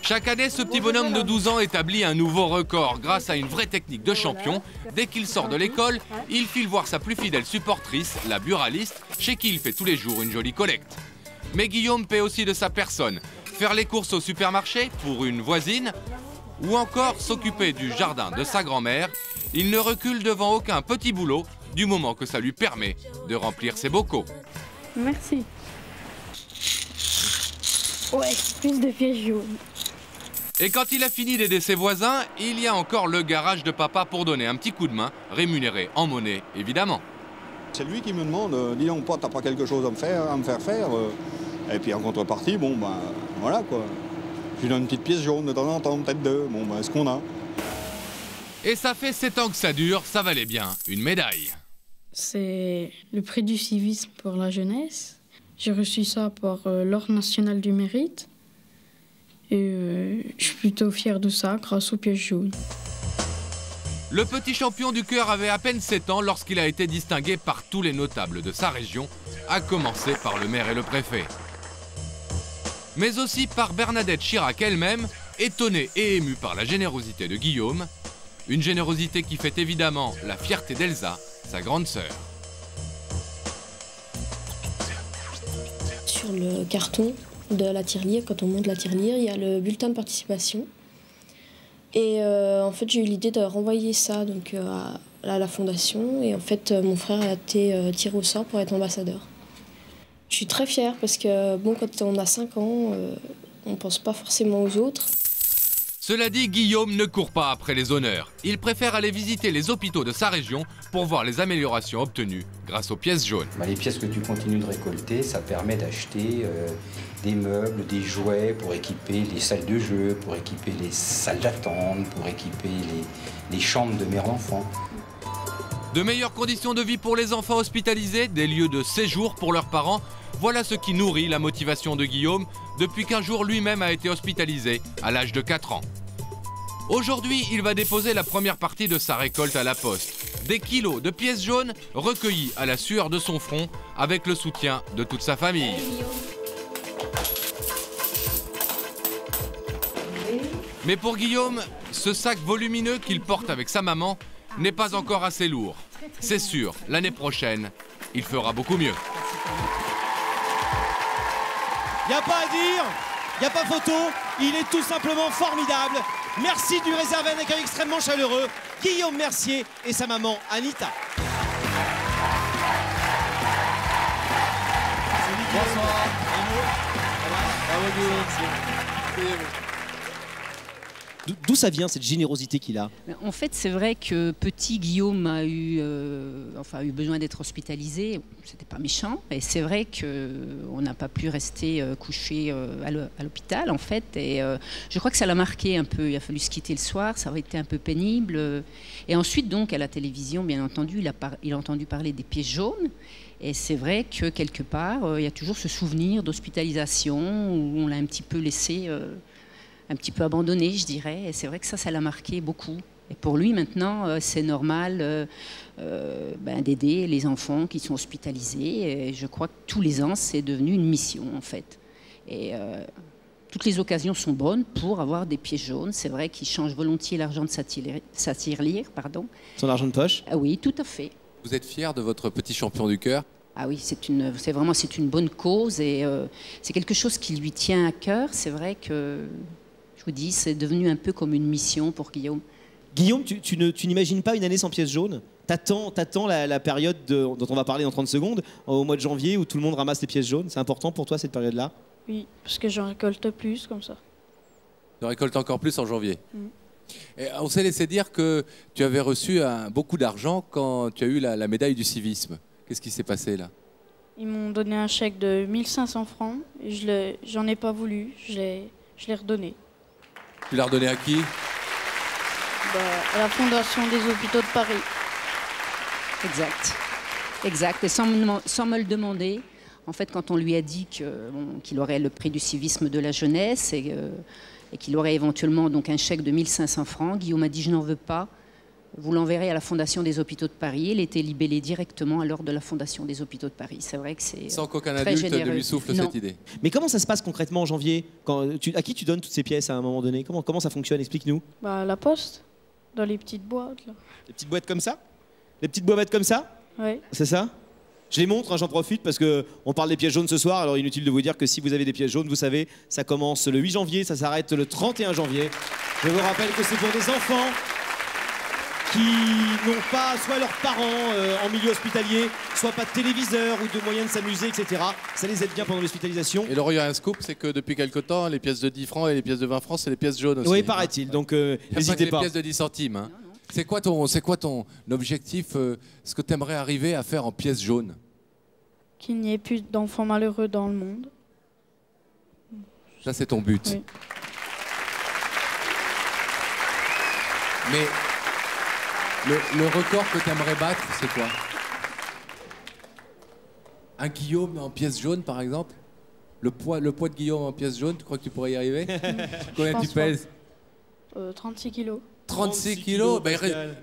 Chaque année, ce petit bonhomme de 12 ans établit un nouveau record grâce à une vraie technique de champion. Dès qu'il sort de l'école, il file voir sa plus fidèle supportrice, la buraliste, chez qui il fait tous les jours une jolie collecte. Mais Guillaume paie aussi de sa personne. Faire les courses au supermarché pour une voisine ou encore s'occuper du jardin de sa grand-mère, il ne recule devant aucun petit boulot du moment que ça lui permet de remplir ses bocaux. Merci. Ouais, plus de pièces jaunes. Et quand il a fini d'aider ses voisins, il y a encore le garage de papa pour donner un petit coup de main, rémunéré en monnaie évidemment. C'est lui qui me demande, dis donc, pas, t'as pas quelque chose à me faire faire et puis en contrepartie, bon ben voilà quoi. Je lui donne une petite pièce jaune de temps en temps, peut-être deux, bon ben ce qu'on a. Et ça fait 7 ans que ça dure, ça valait bien une médaille. C'est le prix du civisme pour la jeunesse. J'ai reçu ça par l'Ordre national du mérite. Et je suis plutôt fière de ça grâce aux pièces jaunes. Le petit champion du cœur avait à peine 7 ans lorsqu'il a été distingué par tous les notables de sa région, à commencer par le maire et le préfet. Mais aussi par Bernadette Chirac elle-même, étonnée et émue par la générosité de Guillaume. Une générosité qui fait évidemment la fierté d'Elsa, sa grande sœur. Sur le carton de la tirelire, quand on monte la tirelire, il y a le bulletin de participation. Et en fait, j'ai eu l'idée de renvoyer ça donc, à la fondation. Et en fait, mon frère a été tiré au sort pour être ambassadeur. Je suis très fière parce que bon, quand on a 5 ans, on ne pense pas forcément aux autres. Cela dit, Guillaume ne court pas après les honneurs. Il préfère aller visiter les hôpitaux de sa région pour voir les améliorations obtenues grâce aux pièces jaunes. Les pièces que tu continues de récolter, ça permet d'acheter des meubles, des jouets pour équiper les salles de jeu, pour équiper les salles d'attente, pour équiper les chambres de mère enfant. De meilleures conditions de vie pour les enfants hospitalisés, des lieux de séjour pour leurs parents, voilà ce qui nourrit la motivation de Guillaume depuis qu'un jour lui-même a été hospitalisé à l'âge de 4 ans. Aujourd'hui, il va déposer la première partie de sa récolte à la poste. Des kilos de pièces jaunes recueillies à la sueur de son front avec le soutien de toute sa famille. Mais pour Guillaume, ce sac volumineux qu'il porte avec sa maman n'est pas encore assez lourd. C'est sûr, l'année prochaine, il fera beaucoup mieux. Y a pas à dire, y a pas photo, il est tout simplement formidable. Merci du réservé un accueil extrêmement chaleureux, Guillaume Mercier et sa maman Anita. Bonsoir. D'où ça vient cette générosité qu'il a? En fait, c'est vrai que petit Guillaume a eu besoin d'être hospitalisé. C'était pas méchant. Et c'est vrai qu'on n'a pas pu rester couché à l'hôpital, en fait. Et je crois que ça l'a marqué un peu. Il a fallu se quitter le soir. Ça aurait été un peu pénible. Et ensuite, donc, à la télévision, bien entendu, il a entendu parler des pièces jaunes. Et c'est vrai que quelque part, il y a toujours ce souvenir d'hospitalisation où on l'a un petit peu laissé... un petit peu abandonné, je dirais. Et c'est vrai que ça l'a marqué beaucoup. Et pour lui, maintenant, c'est normal d'aider les enfants qui sont hospitalisés. Et je crois que tous les ans, c'est devenu une mission, en fait. Et toutes les occasions sont bonnes pour avoir des pièces jaunes. C'est vrai qu'il change volontiers l'argent de sa tirelire, pardon. Son argent de poche? Ah oui, tout à fait. Vous êtes fier de votre petit champion du cœur? Ah oui, c'est une bonne cause et c'est quelque chose qui lui tient à cœur. C'est vrai que... Je vous dis, c'est devenu un peu comme une mission pour Guillaume. Guillaume, tu n'imagines pas une année sans pièces jaunes? T'attends la période dont on va parler dans 30 secondes, au mois de janvier, où tout le monde ramasse les pièces jaunes. C'est important pour toi, cette période-là? Oui, parce que j'en récolte plus, comme ça. Tu récoltes encore plus en janvier. Et on s'est laissé dire que tu avais reçu beaucoup d'argent quand tu as eu la médaille du civisme. Qu'est-ce qui s'est passé, là? Ils m'ont donné un chèque de 1500 francs. Et j'en ai pas voulu, je l'ai redonné. Tu l'as redonné à qui? À la Fondation des hôpitaux de Paris. Exact. Et sans me le demander, en fait, quand on lui a dit qu'il aurait le prix du civisme de la jeunesse et qu'il aurait éventuellement donc un chèque de 1500 francs, Guillaume a dit « je n'en veux pas, Vous l'enverrez à la Fondation des Hôpitaux de Paris. Il était libellé directement à l'ordre de la Fondation des Hôpitaux de Paris. C'est vrai que c'est sans qu'aucun très adulte généreux. ne lui souffle Non. cette idée. Mais comment ça se passe concrètement en janvier à qui tu donnes toutes ces pièces à un moment donné? Comment ça fonctionne? Explique-nous. Bah, la poste, dans les petites boîtes. Là. Les petites boîtes comme ça? Les petites boîtes comme ça? Oui. C'est ça? Je les montre, hein, j'en profite parce qu'on parle des pièces jaunes ce soir. Alors inutile de vous dire que si vous avez des pièces jaunes, vous savez, ça commence le 8 janvier, ça s'arrête le 31 janvier. Je vous rappelle que c'est pour des enfants qui n'ont pas soit leurs parents en milieu hospitalier, soit pas de téléviseur ou de moyens de s'amuser, etc. Ça les aide bien pendant l'hospitalisation. Et Laurent, il y a un scoop, c'est que depuis quelque temps, les pièces de 10 francs et les pièces de 20 francs, c'est les pièces jaunes aussi. Oui, paraît-il, donc n'hésitez pas. Les pièces de 10 centimes. Hein. C'est quoi ton objectif, ce que tu aimerais arriver à faire en pièces jaunes? Qu'il n'y ait plus d'enfants malheureux dans le monde. Ça, c'est ton but. Oui. Mais le record que tu aimerais battre, c'est quoi? Un Guillaume en pièces jaunes, par exemple? Le poids de Guillaume en pièces jaunes, tu crois que tu pourrais y arriver? Combien tu pèses? 36 kilos. 36 kilos, bah,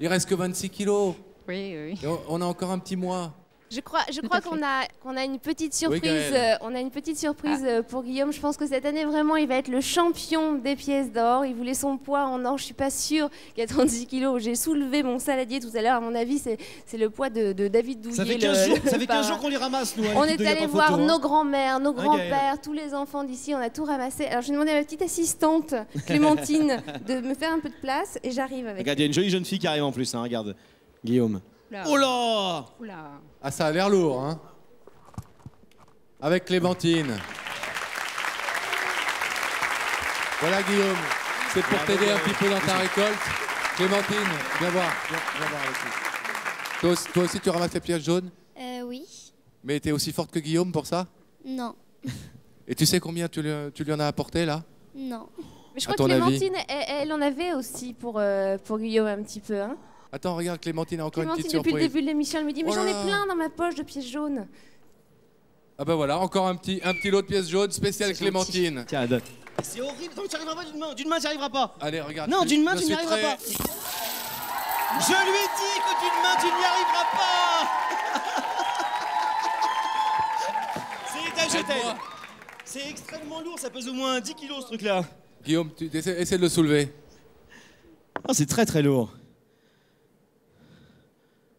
il reste que 26 kilos. Oui, oui. Et on a encore un petit mois. Je crois qu'on a une petite surprise. Gaëlle. On a une petite surprise pour Guillaume. Je pense que cette année, vraiment, il va être le champion des pièces d'or. Il voulait son poids en or. Je suis pas sûre qu'il y a 36 kilos. J'ai soulevé mon saladier tout à l'heure. À mon avis, c'est le poids de David Douillet. Ça fait 15 jours qu'on les ramasse, nous. On est allé voir nos grands-mères, nos grands-pères, tous les enfants d'ici. On a tout ramassé. Alors, j'ai demandé à ma petite assistante, Clémentine, de me faire un peu de place. Et j'arrive avec. Regarde, il y a une jolie jeune fille qui arrive en plus, hein, regarde. Guillaume. Oh là! Ah, ça a l'air lourd, hein? Avec Clémentine. Voilà, Guillaume. C'est pour t'aider un petit peu dans ta récolte. Clémentine, viens voir. Viens voir avec nous. Toi aussi, tu ramasses les pièces jaunes? Oui. Mais t'es aussi forte que Guillaume pour ça? Non. Et tu sais combien tu lui en as apporté, là? Non. Mais je crois que Clémentine, elle en avait aussi pour Guillaume un petit peu, hein? Attends, regarde, Clémentine a encore une petite depuis surprise. le début de l'émission, elle me dit, mais Oh j'en ai là. plein dans ma poche de pièces jaunes. Ah bah voilà, encore un petit lot de pièces jaunes spécial Clémentine. Tiens, c'est horrible, donc tu n'y arriveras pas d'une main. D'une main, tu n'y arriveras pas. Allez, regarde. Non, d'une main, je tu n'y suis arriveras très- pas. Je lui ai dit que d'une main, tu n'y arriveras pas. C'est à jeter. Aide-moi. C'est extrêmement lourd, ça pèse au moins 10 kilos ce truc-là. Guillaume, essaie de le soulever. Oh, c'est très très lourd.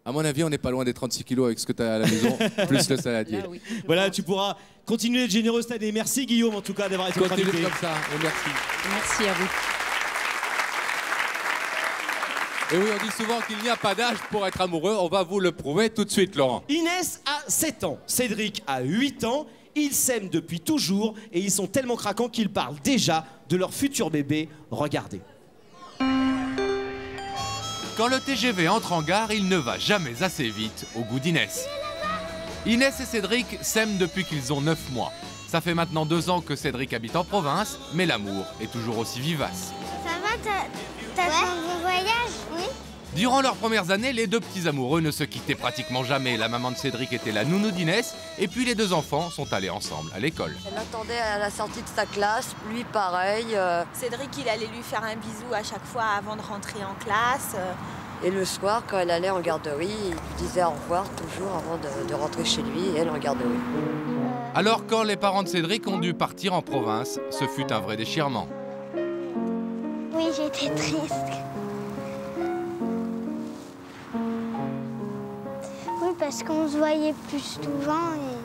À mon avis, on n'est pas loin des 36 kilos avec ce que tu as à la maison, plus le saladier. Là, oui, Voilà, tu pourras continuer d'être généreux cette année. Merci Guillaume en tout cas d'avoir été notre Continue invité. comme ça, et merci. Merci à vous. Et oui, on dit souvent qu'il n'y a pas d'âge pour être amoureux. On va vous le prouver tout de suite, Laurent. Inès a 7 ans, Cédric a 8 ans. Ils s'aiment depuis toujours et ils sont tellement craquants qu'ils parlent déjà de leur futur bébé. Regardez. Quand le TGV entre en gare, il ne va jamais assez vite au goût d'Inès. Inès et Cédric s'aiment depuis qu'ils ont 9 mois. Ça fait maintenant 2 ans que Cédric habite en province, mais l'amour est toujours aussi vivace. Ça va, t'as changé de voyage? Oui. Durant leurs premières années, les deux petits amoureux ne se quittaient pratiquement jamais. La maman de Cédric était la nounou d'Inès, et puis les deux enfants sont allés ensemble à l'école. Elle attendait à la sortie de sa classe, lui pareil. Cédric, il allait lui faire un bisou à chaque fois avant de rentrer en classe. Et le soir, quand elle allait en garderie, il lui disait au revoir toujours avant de rentrer chez lui, et elle en garderie. Alors quand les parents de Cédric ont dû partir en province, ce fut un vrai déchirement. Oui, j'étais triste. Oui, parce qu'on se voyait plus souvent et...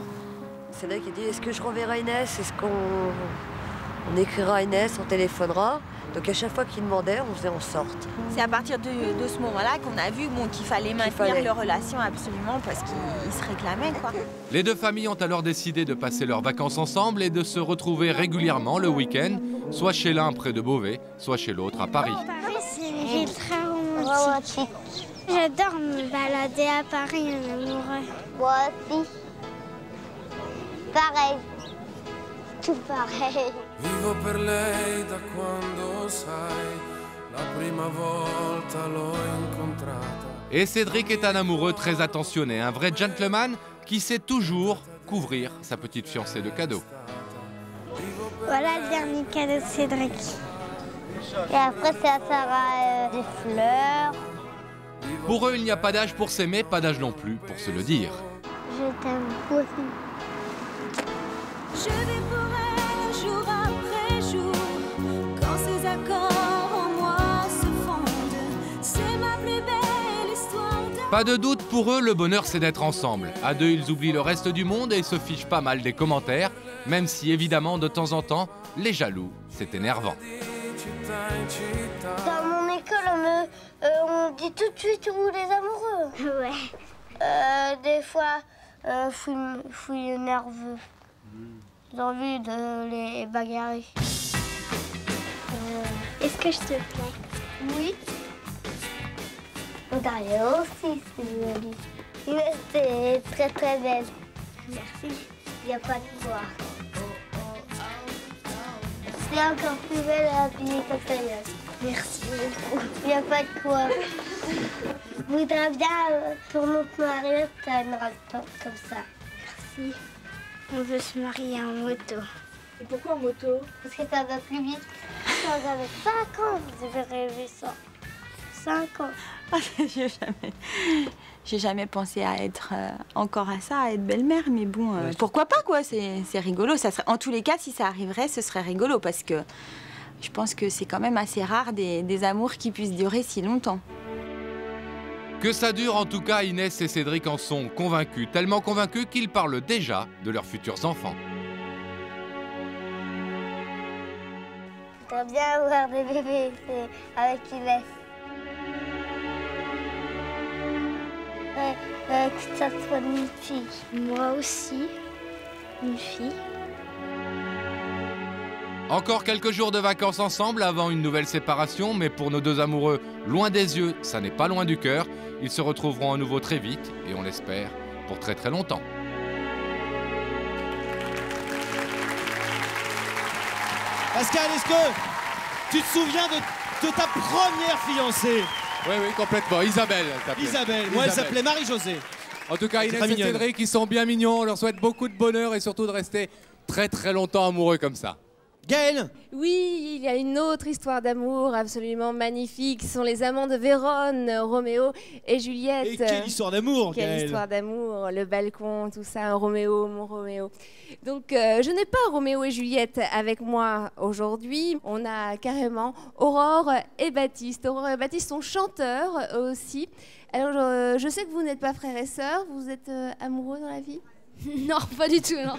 C'est là qu'il dit, est-ce que je reverrai Inès? Est-ce qu'on écrira Inès, on téléphonera? Donc à chaque fois qu'il demandait, on faisait en sorte. C'est à partir de ce moment-là qu'on a vu qu'il fallait maintenir leur relation absolument parce qu'ils se réclamaient, quoi. Les deux familles ont alors décidé de passer leurs vacances ensemble et de se retrouver régulièrement le week-end, soit chez l'un près de Beauvais, soit chez l'autre à Paris. Paris, c'est une ville très romantique. J'adore me balader à Paris, en amoureux. Moi aussi. Pareil. Tout pareil. Vivo per lei da quando sai, la prima volta l'ho incontrata. Et Cédric est un amoureux très attentionné, un vrai gentleman qui sait toujours couvrir sa petite fiancée de cadeaux. Voilà le dernier cadeau de Cédric. Et après, ça sera des fleurs. Pour eux, il n'y a pas d'âge pour s'aimer, pas d'âge non plus pour se le dire. Je t'aime aussi. Je vais pour elle jour après jour, quand ces accords en moi se fondent. C'est ma plus belle histoire d'amour. Pas de doute, pour eux, le bonheur c'est d'être ensemble. À deux, ils oublient le reste du monde et se fichent pas mal des commentaires, même si évidemment, de temps en temps, les jaloux, c'est énervant. Dans mon école, on dit tout de suite où les amoureux. Ouais. Des fois, je suis nerveux. J'ai envie de les bagarrer. Est-ce que je te plais? Oui. Dario aussi, c'est joli. Mais c'est très très belle. Merci. Il n'y a pas de quoi. C'est encore plus belle habillée comme ça. Merci beaucoup. Il n'y a pas de quoi. Je voudrais bien, pour notre mariage, faire une robe comme ça. Merci. On veut se marier en moto. Et pourquoi en moto? Parce que ça va plus vite. Quand j'avais 5 ans, vous avez rêvé ça. 5 ans. J'ai jamais pensé à être encore à ça, à être belle-mère, mais bon, pourquoi pas quoi, c'est rigolo. Ça serait, en tous les cas, si ça arriverait, ce serait rigolo parce que je pense que c'est quand même assez rare des amours qui puissent durer si longtemps. Que ça dure, en tout cas, Inès et Cédric en sont convaincus, tellement convaincus qu'ils parlent déjà de leurs futurs enfants. J'aimerais bien avoir des bébés avec Inès. Que ça soit une fille. Moi aussi, une fille. Encore quelques jours de vacances ensemble avant une nouvelle séparation, mais pour nos deux amoureux, loin des yeux, ça n'est pas loin du cœur. Ils se retrouveront à nouveau très vite, et on l'espère, pour très très longtemps. Pascal, est-ce que tu te souviens de ta première fiancée? Oui, complètement. Isabelle, elle s'appelait. Isabelle, moi elle s'appelait Marie-Josée. En tout cas, Inès et Cédric, ils sont bien mignons. On leur souhaite beaucoup de bonheur et surtout de rester très très longtemps amoureux comme ça. Gaëlle? Oui, il y a une autre histoire d'amour absolument magnifique. Ce sont les amants de Vérone, Roméo et Juliette. Et quelle histoire d'amour, Gaëlle! Quelle histoire d'amour, le balcon, tout ça, Roméo, mon Roméo. Donc, je n'ai pas Roméo et Juliette avec moi aujourd'hui. On a carrément Aurore et Baptiste. Aurore et Baptiste sont chanteurs aussi. Alors, je sais que vous n'êtes pas frères et sœurs. Vous êtes amoureux dans la vie? Non, pas du tout, non.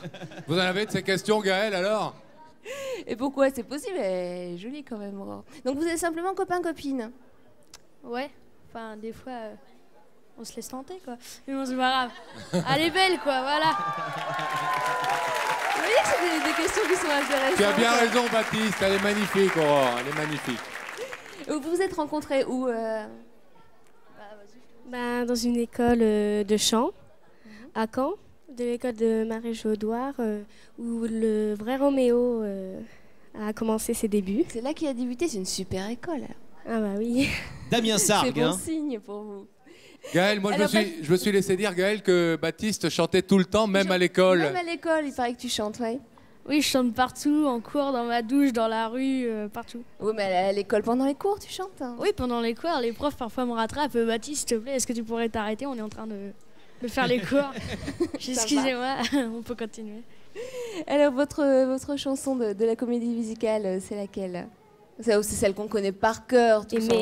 Vous en avez de ces questions, Gaëlle, alors? Et pourquoi? C'est possible, elle est jolie quand même, Aurore. Donc vous êtes simplement copain-copine? Ouais, enfin des fois on se laisse tenter quoi. Mais bon, c'est pas grave. Elle est belle quoi, voilà. Vous voyez que c'est des questions qui sont intéressantes. Tu as bien raison, Baptiste, elle est magnifique, Aurore, elle est magnifique. Vous vous êtes rencontrés où? Dans une école de chant à Caen. De l'école de Marie-Jo Douard, où le vrai Roméo a commencé ses débuts. C'est là qu'il a débuté, c'est une super école. Ah bah oui. Damien Sargue. C'est bon signe pour vous. Gaëlle, moi je me suis laissé dire, Gaëlle, que Baptiste chantait tout le temps, même à l'école. Même à l'école, il paraît que tu chantes, ouais. Oui, je chante partout, en cours, dans ma douche, dans la rue, partout. Oui, mais à l'école, pendant les cours, tu chantes hein. Oui, pendant les cours, les profs parfois me rattrapent. Baptiste, s'il te plaît, est-ce que tu pourrais t'arrêter? On est en train de faire les cours. Excusez-moi, on peut continuer. Alors, votre chanson de la comédie musicale, c'est laquelle? C'est celle qu'on connaît par cœur, tout ça.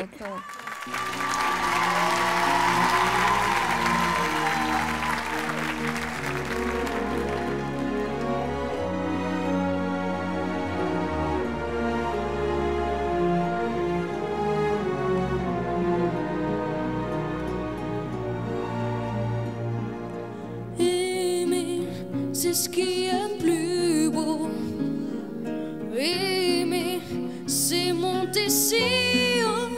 C'est ce qu'il y a de plus beau. Aimer, c'est monter si haut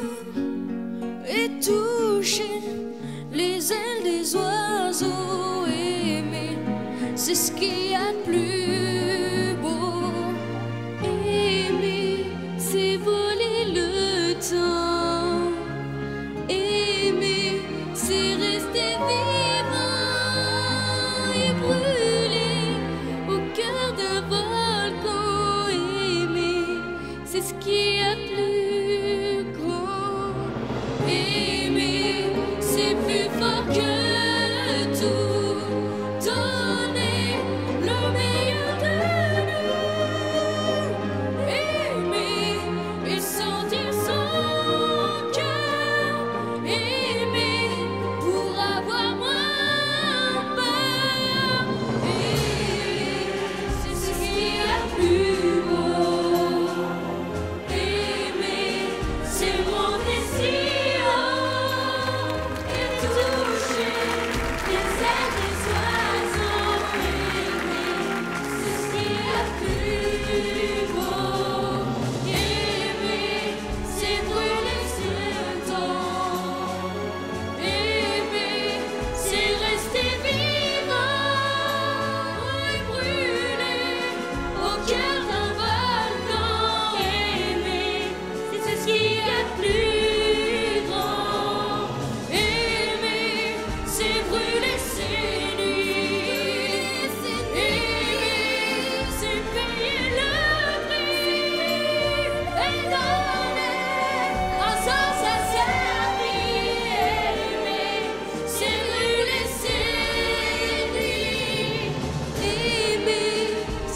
et toucher les ailes des oiseaux. Aimer, c'est ce qu'il y a de plus beau. Aimer, c'est voler le temps. Aimer, c'est rester vivant et brûler au cœur d'un volcan. Aimer, c'est ce qu'il y a de plus grand. Aimer, c'est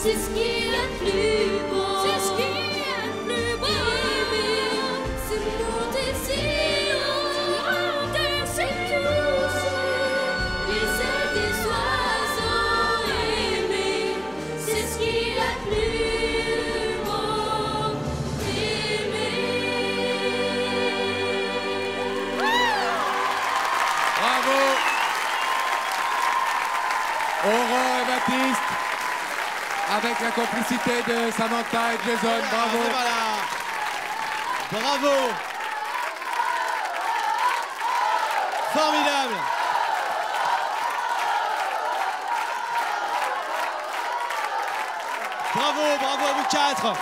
c'est ce qui est le plus beau. C'est ce qui est le plus beau. Aimer, c'est monter si haut. Monter, c'est tous les ailes des oiseaux. Aimer, c'est ce qui est le plus beau. Bravo Aurore et Baptiste, avec la complicité de Samantha et Jason, bravo. Voilà. Bravo. Formidable. Bravo, bravo à vous quatre.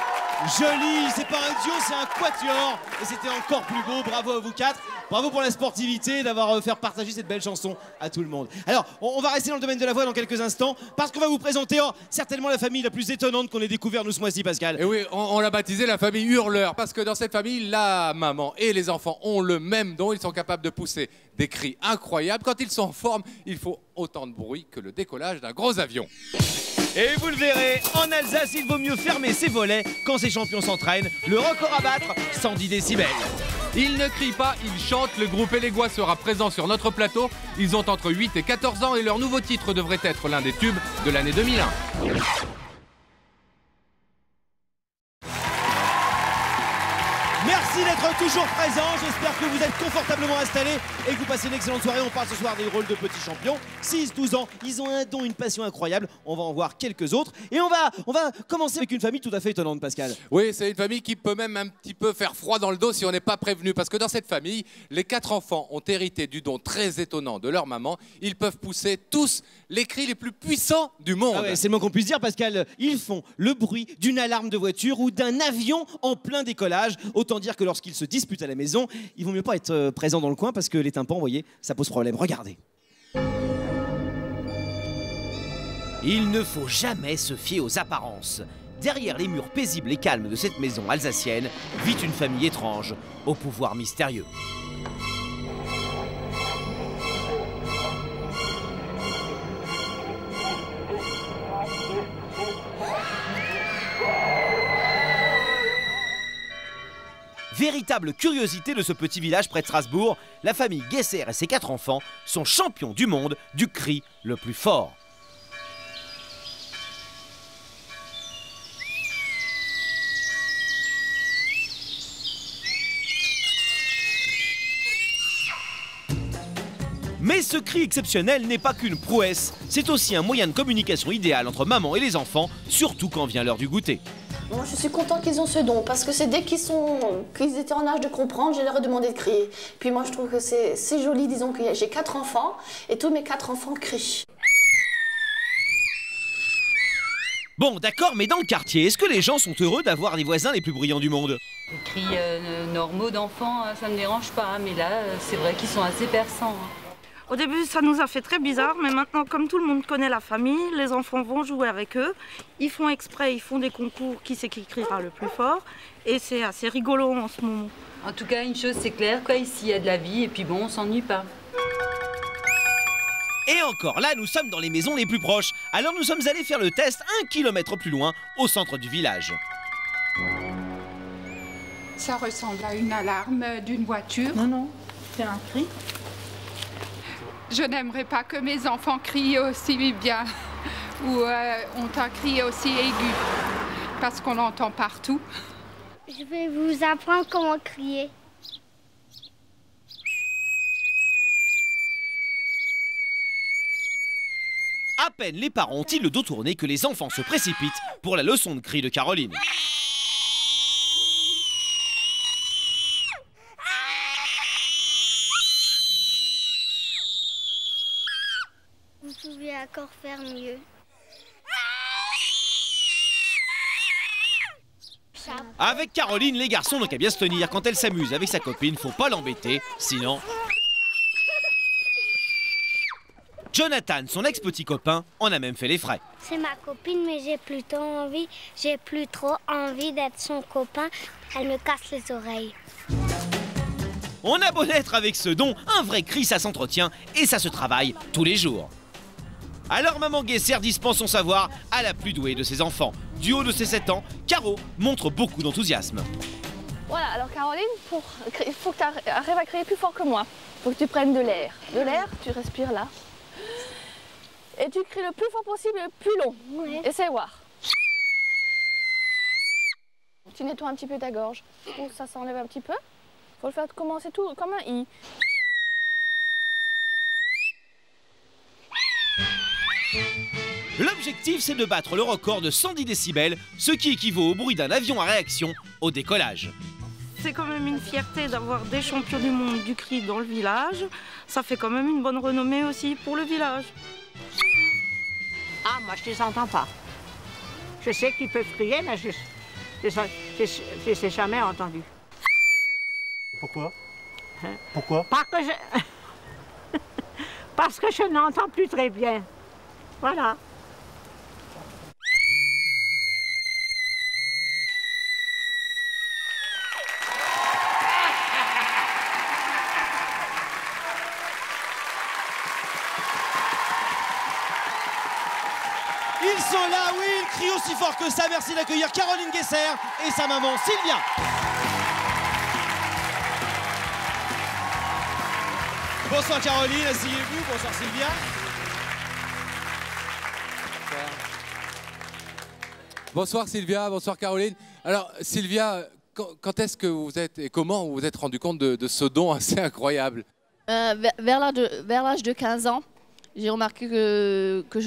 Joli, c'est pas un duo, c'est un quatuor. Et c'était encore plus beau, bravo à vous quatre. Bravo pour la sportivité, d'avoir fait partager cette belle chanson à tout le monde. Alors, on va rester dans le domaine de la voix dans quelques instants, parce qu'on va vous présenter certainement la famille la plus étonnante qu'on ait découvert nous ce mois-ci, Pascal. Et oui, on l'a baptisée la famille Hurleur, parce que dans cette famille, la maman et les enfants ont le même don. Ils sont capables de pousser des cris incroyables. Quand ils sont en forme, il faut autant de bruit que le décollage d'un gros avion. Et vous le verrez, en Alsace, il vaut mieux fermer ses volets quand ces champions s'entraînent. Le record à battre, 110 décibels. Ils ne crient pas, ils chantent. Le groupe Élégois sera présent sur notre plateau. Ils ont entre 8 et 14 ans et leur nouveau titre devrait être l'un des tubes de l'année 2001. Merci d'être toujours présent, j'espère que vous êtes confortablement installés et que vous passez une excellente soirée. On parle ce soir des rôles de petits champions, 6-12 ans, ils ont un don, une passion incroyable. On va en voir quelques autres et on va commencer avec une famille tout à fait étonnante, Pascal. Oui, c'est une famille qui peut même un petit peu faire froid dans le dos si on n'est pas prévenu, parce que dans cette famille, les 4 enfants ont hérité du don très étonnant de leur maman. Ils peuvent pousser tous les cris les plus puissants du monde. Ah ouais, c'est le moins qu'on puisse dire, Pascal. Ils font le bruit d'une alarme de voiture ou d'un avion en plein décollage. Autant dire que lorsqu'ils se disputent à la maison, il vaut mieux pas être présent dans le coin parce que les tympans, vous voyez, ça pose problème. Regardez. Il ne faut jamais se fier aux apparences. Derrière les murs paisibles et calmes de cette maison alsacienne vit une famille étrange, au pouvoir mystérieux. Véritable curiosité de ce petit village près de Strasbourg, la famille Guesser et ses 4 enfants sont champions du monde du cri le plus fort. Mais ce cri exceptionnel n'est pas qu'une prouesse, c'est aussi un moyen de communication idéal entre maman et les enfants, surtout quand vient l'heure du goûter. Moi, je suis contente qu'ils ont ce don, parce que c'est dès qu'ils étaient en âge de comprendre, je leur ai demandé de crier. Puis moi, je trouve que c'est joli, disons que j'ai 4 enfants, et tous mes 4 enfants crient. Bon, d'accord, mais dans le quartier, est-ce que les gens sont heureux d'avoir les voisins les plus bruyants du monde? Les cris normaux d'enfants, ça ne me dérange pas, mais là, c'est vrai qu'ils sont assez perçants. Au début, ça nous a fait très bizarre, mais maintenant, comme tout le monde connaît la famille, les enfants vont jouer avec eux. Ils font exprès, ils font des concours, qui c'est qui criera le plus fort. Et c'est assez rigolo en ce moment. En tout cas, une chose c'est clair, quoi, ici il y a de la vie et puis bon, on s'ennuie pas. Et encore, là, nous sommes dans les maisons les plus proches. Alors nous sommes allés faire le test 1 kilomètre plus loin, au centre du village. Ça ressemble à une alarme d'une voiture. Non, non, c'est un cri. Je n'aimerais pas que mes enfants crient aussi bien ou ont un cri aussi aigu, parce qu'on l'entend partout. Je vais vous apprendre comment crier. À peine les parents ont-ils le dos tourné que les enfants se précipitent pour la leçon de cri de Caroline. Vous pouvez encore faire mieux. Avec Caroline, les garçons n'ont qu'à bien se tenir. Quand elle s'amuse avec sa copine, faut pas l'embêter, sinon... Jonathan, son ex-petit copain, en a même fait les frais. C'est ma copine, mais j'ai plus trop envie d'être son copain. Elle me casse les oreilles. On a beau être avec ce don, un vrai cri ça s'entretient et ça se travaille tous les jours. Alors maman Guesser dispense son savoir à la plus douée de ses enfants. Du haut de ses 7 ans, Caro montre beaucoup d'enthousiasme. Voilà, alors Caroline, il faut que tu arrives à crier plus fort que moi. Il faut que tu prennes de l'air. De l'air, tu respires là. Et tu cries le plus fort possible et le plus long. Oui. Essaye voir. Tu nettoies un petit peu ta gorge. Ça s'enlève un petit peu. Il faut le faire commencer tout comme un I. L'objectif, c'est de battre le record de 110 décibels, ce qui équivaut au bruit d'un avion à réaction au décollage. C'est quand même une fierté d'avoir des champions du monde du cri dans le village. Ça fait quand même une bonne renommée aussi pour le village. Ah, moi je les entends pas. Je sais qu'ils peuvent crier, mais je les ai jamais entendus. Pourquoi? Hein? Pourquoi? Parce que je n'entends plus très bien. Voilà. Ils sont là, oui, ils crient aussi fort que ça. Merci d'accueillir Caroline Guesser et sa maman Sylvia. Bonsoir Caroline, asseyez-vous. Bonsoir Sylvia. Bonsoir Sylvia, bonsoir Caroline. Alors Sylvia, quand est-ce que vous êtes et comment vous vous êtes rendu compte de ce don assez incroyable? Vers l'âge de 15 ans. J'ai remarqué que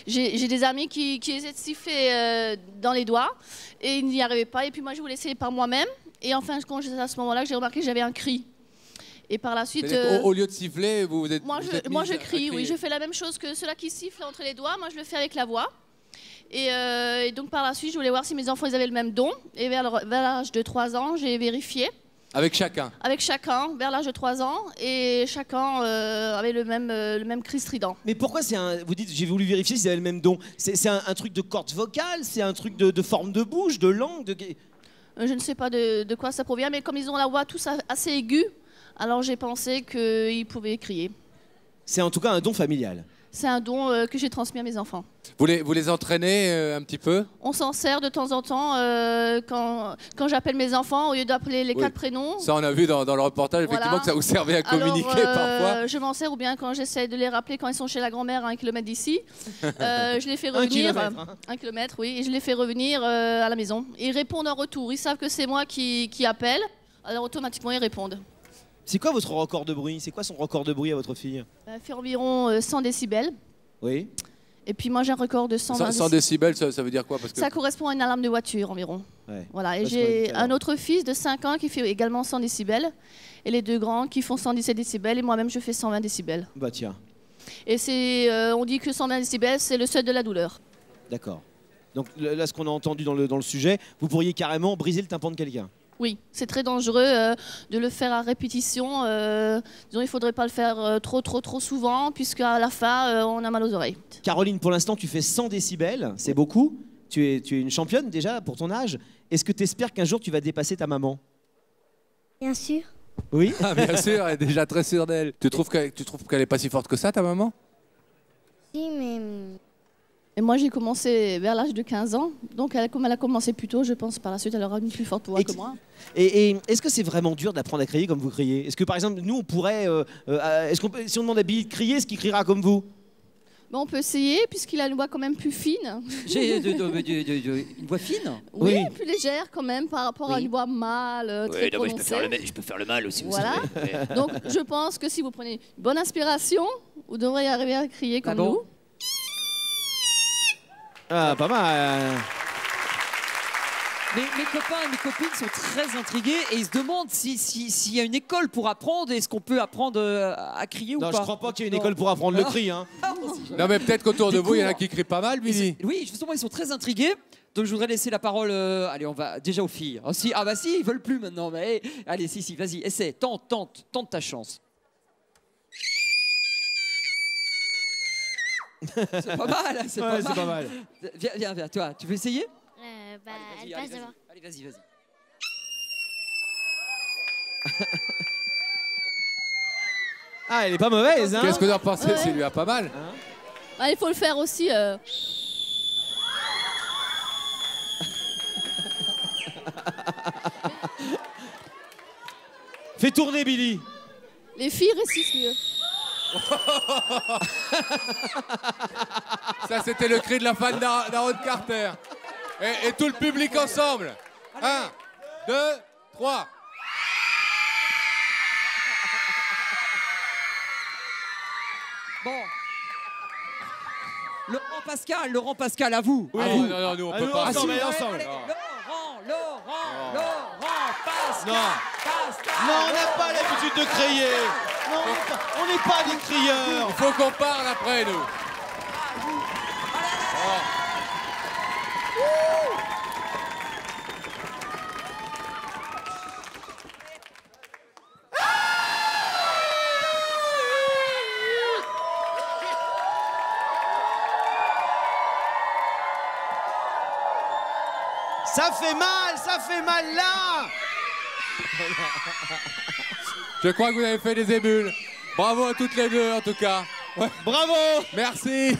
j'ai des amis qui essaient de siffler dans les doigts et ils n'y arrivaient pas. Et puis moi, je voulais essayer par moi-même. Et enfin, à ce moment-là, j'ai remarqué que j'avais un cri. Et par la suite... Au lieu de siffler, vous êtes... Moi, je crie, oui. Je fais la même chose que ceux-là qui sifflent entre les doigts. Moi, je le fais avec la voix. Et donc, par la suite, je voulais voir si mes enfants ils avaient le même don. Et vers l'âge de 3 ans, j'ai vérifié. Avec chacun? Avec chacun, vers l'âge de 3 ans, et chacun avait le même cri strident. Mais pourquoi c'est un... Vous dites, j'ai voulu vérifier s'ils avaient le même don. C'est un truc de cordes vocales? C'est un truc de forme de bouche, de langue Je ne sais pas de quoi ça provient, mais comme ils ont la voix tous assez aiguë, alors j'ai pensé qu'ils pouvaient crier. C'est en tout cas un don familial. C'est un don que j'ai transmis à mes enfants. Vous les entraînez un petit peu? On s'en sert de temps en temps quand j'appelle mes enfants, au lieu d'appeler les 4 prénoms. Ça, on a vu dans le reportage, effectivement, voilà, que ça vous servait à communiquer parfois. Je m'en sers, ou bien quand j'essaie de les rappeler quand ils sont chez la grand-mère à 1 kilomètre d'ici. Je les fais revenir. 1 kilomètre, oui. Et je les fais revenir à la maison. Ils répondent en retour. Ils savent que c'est moi qui appelle. Alors automatiquement, ils répondent. C'est quoi votre record de bruit? C'est quoi son record de bruit à votre fille? Elle fait environ 100 décibels. Oui. Et puis moi j'ai un record de 120 100 décibels, ça veut dire quoi? Parce que... Ça correspond à une alarme de voiture environ. Ouais. Voilà. Et j'ai un autre fils de 5 ans qui fait également 100 décibels. Et les 2 grands qui font 117 décibels. Et moi-même je fais 120 décibels. Bah tiens. Et on dit que 120 décibels c'est le seuil de la douleur. D'accord. Donc là ce qu'on a entendu dans le sujet, vous pourriez carrément briser le tympan de quelqu'un. Oui, c'est très dangereux de le faire à répétition. Disons, il ne faudrait pas le faire trop souvent, puisqu'à la fin, on a mal aux oreilles. Caroline, pour l'instant, tu fais 100 décibels, c'est beaucoup. Tu es une championne déjà pour ton âge. Est-ce que tu espères qu'un jour tu vas dépasser ta maman? Bien sûr. Oui. Ah, bien sûr, elle est déjà très sûre d'elle. Tu trouves qu'elle n'est pas si forte que ça, ta maman? Si, mais... Et moi, j'ai commencé vers l'âge de 15 ans. Donc, comme elle a commencé plus tôt, je pense par la suite, elle aura une plus forte voix que moi. Et est-ce que c'est vraiment dur d'apprendre à crier comme vous criez? Est-ce que, par exemple, nous, on pourrait... si on demande à Billy de crier, est-ce qu'il criera comme vous? On peut essayer, puisqu'il a une voix quand même plus fine. J'ai une voix fine? Oui, plus légère quand même, par rapport à une voix mâle, très prononcée. Je peux faire le mâle aussi. Voilà. Donc, je pense que si vous prenez une bonne inspiration, vous devriez arriver à crier comme nous. Ah, pas mal. Mes copains et mes copines sont très intrigués et ils se demandent s'il y a une école pour apprendre. Est-ce qu'on peut apprendre à crier ou pas? Non, je crois pas qu'il y ait une école pour apprendre le cri. Hein. Non, mais peut-être qu'autour de vous, il y en a qui crient pas mal, Billy. Oui, justement, ils sont très intrigués. Donc je voudrais laisser la parole. Allez, on va déjà aux filles. Oh, si, bah si, ils veulent plus maintenant. Mais allez, si, vas-y, essaie, tente ta chance. C'est pas mal, c'est pas mal. Viens, toi, tu veux essayer? Elle passe devant. Allez, vas-y. Ah, elle est pas mauvaise, hein? Qu'est-ce que tu as pensé, Sylvia? Pas mal. Ah, il faut le faire aussi. Fais tourner, Billy. Les filles réussissent mieux. Ça, c'était le cri de la fan d'Aaron Carter. Et tout le public ensemble. 1, 2, 3. Bon. Laurent Pascal, à vous. Oui. À vous. Non, nous, on peut pas. Ensemble, Allez, ensemble. allez, Laurent Pascal. Non, on n'a pas l'habitude de crier. Non, on n'est pas des crieurs. Il faut qu'on parle après, nous. Ça fait mal là. Je crois que vous avez fait des émules. Bravo à toutes les deux, en tout cas. Ouais. Bravo. Merci.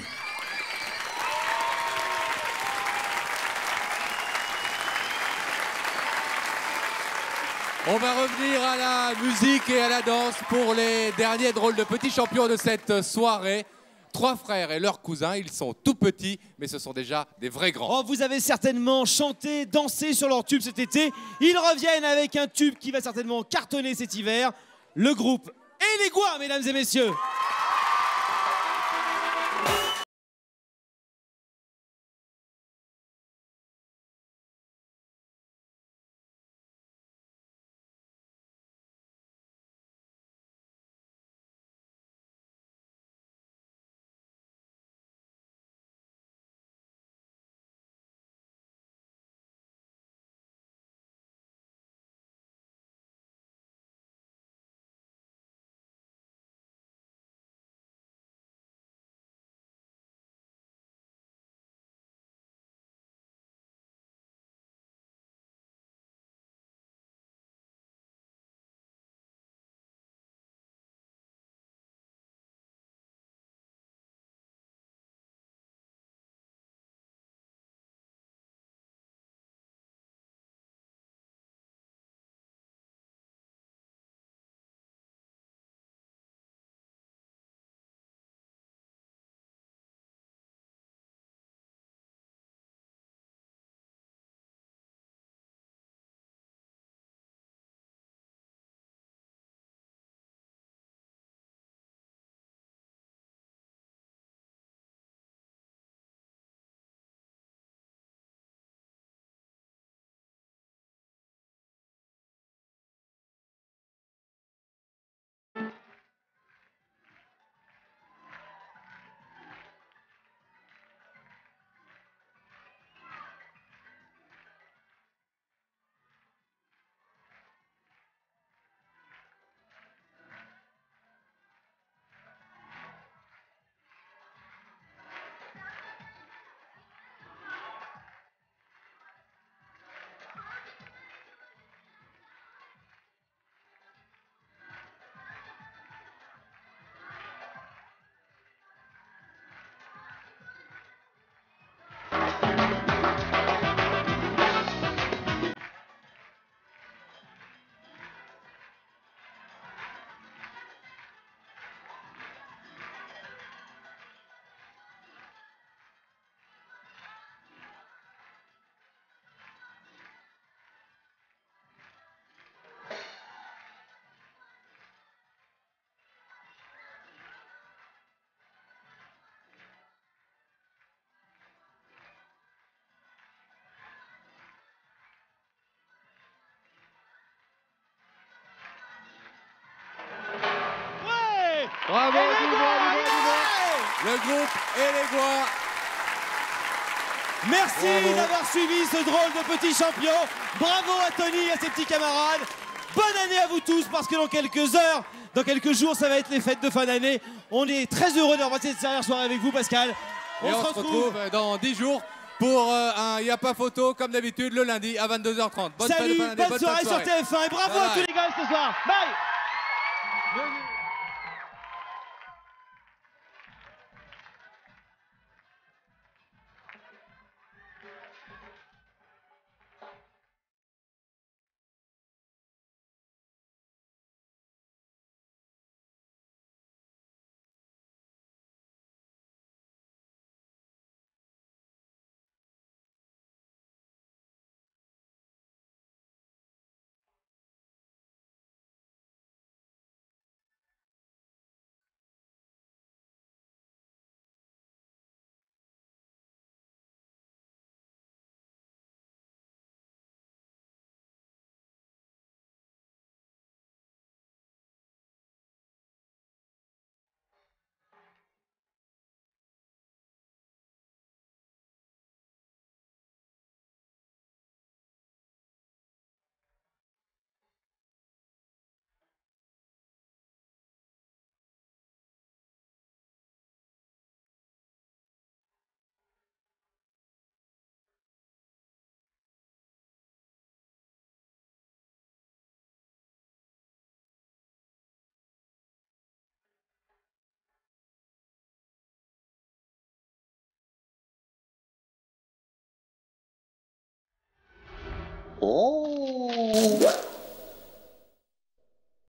On va revenir à la musique et à la danse pour les derniers drôles de petits champions de cette soirée. 3 frères et leurs cousins, ils sont tout petits, mais ce sont déjà des vrais grands. Oh, vous avez certainement chanté, dansé sur leur tube cet été. Ils reviennent avec un tube qui va certainement cartonner cet hiver. Le groupe Et les Gouins, mesdames et messieurs. Bravo, le groupe Et les Gouins. Merci d'avoir suivi ce drôle de petit champion. Bravo à Tony et à ses petits camarades. Bonne année à vous tous, parce que dans quelques heures, dans quelques jours, ça va être les fêtes de fin d'année. On est très heureux d'avoir passé cette dernière soirée avec vous, Pascal. On se retrouve dans 10 jours pour un Y a pas photo, comme d'habitude, le lundi à 22h30. Salut, bonne soirée sur TF1 et bravo à tous les gars ce soir. Bye. Oh.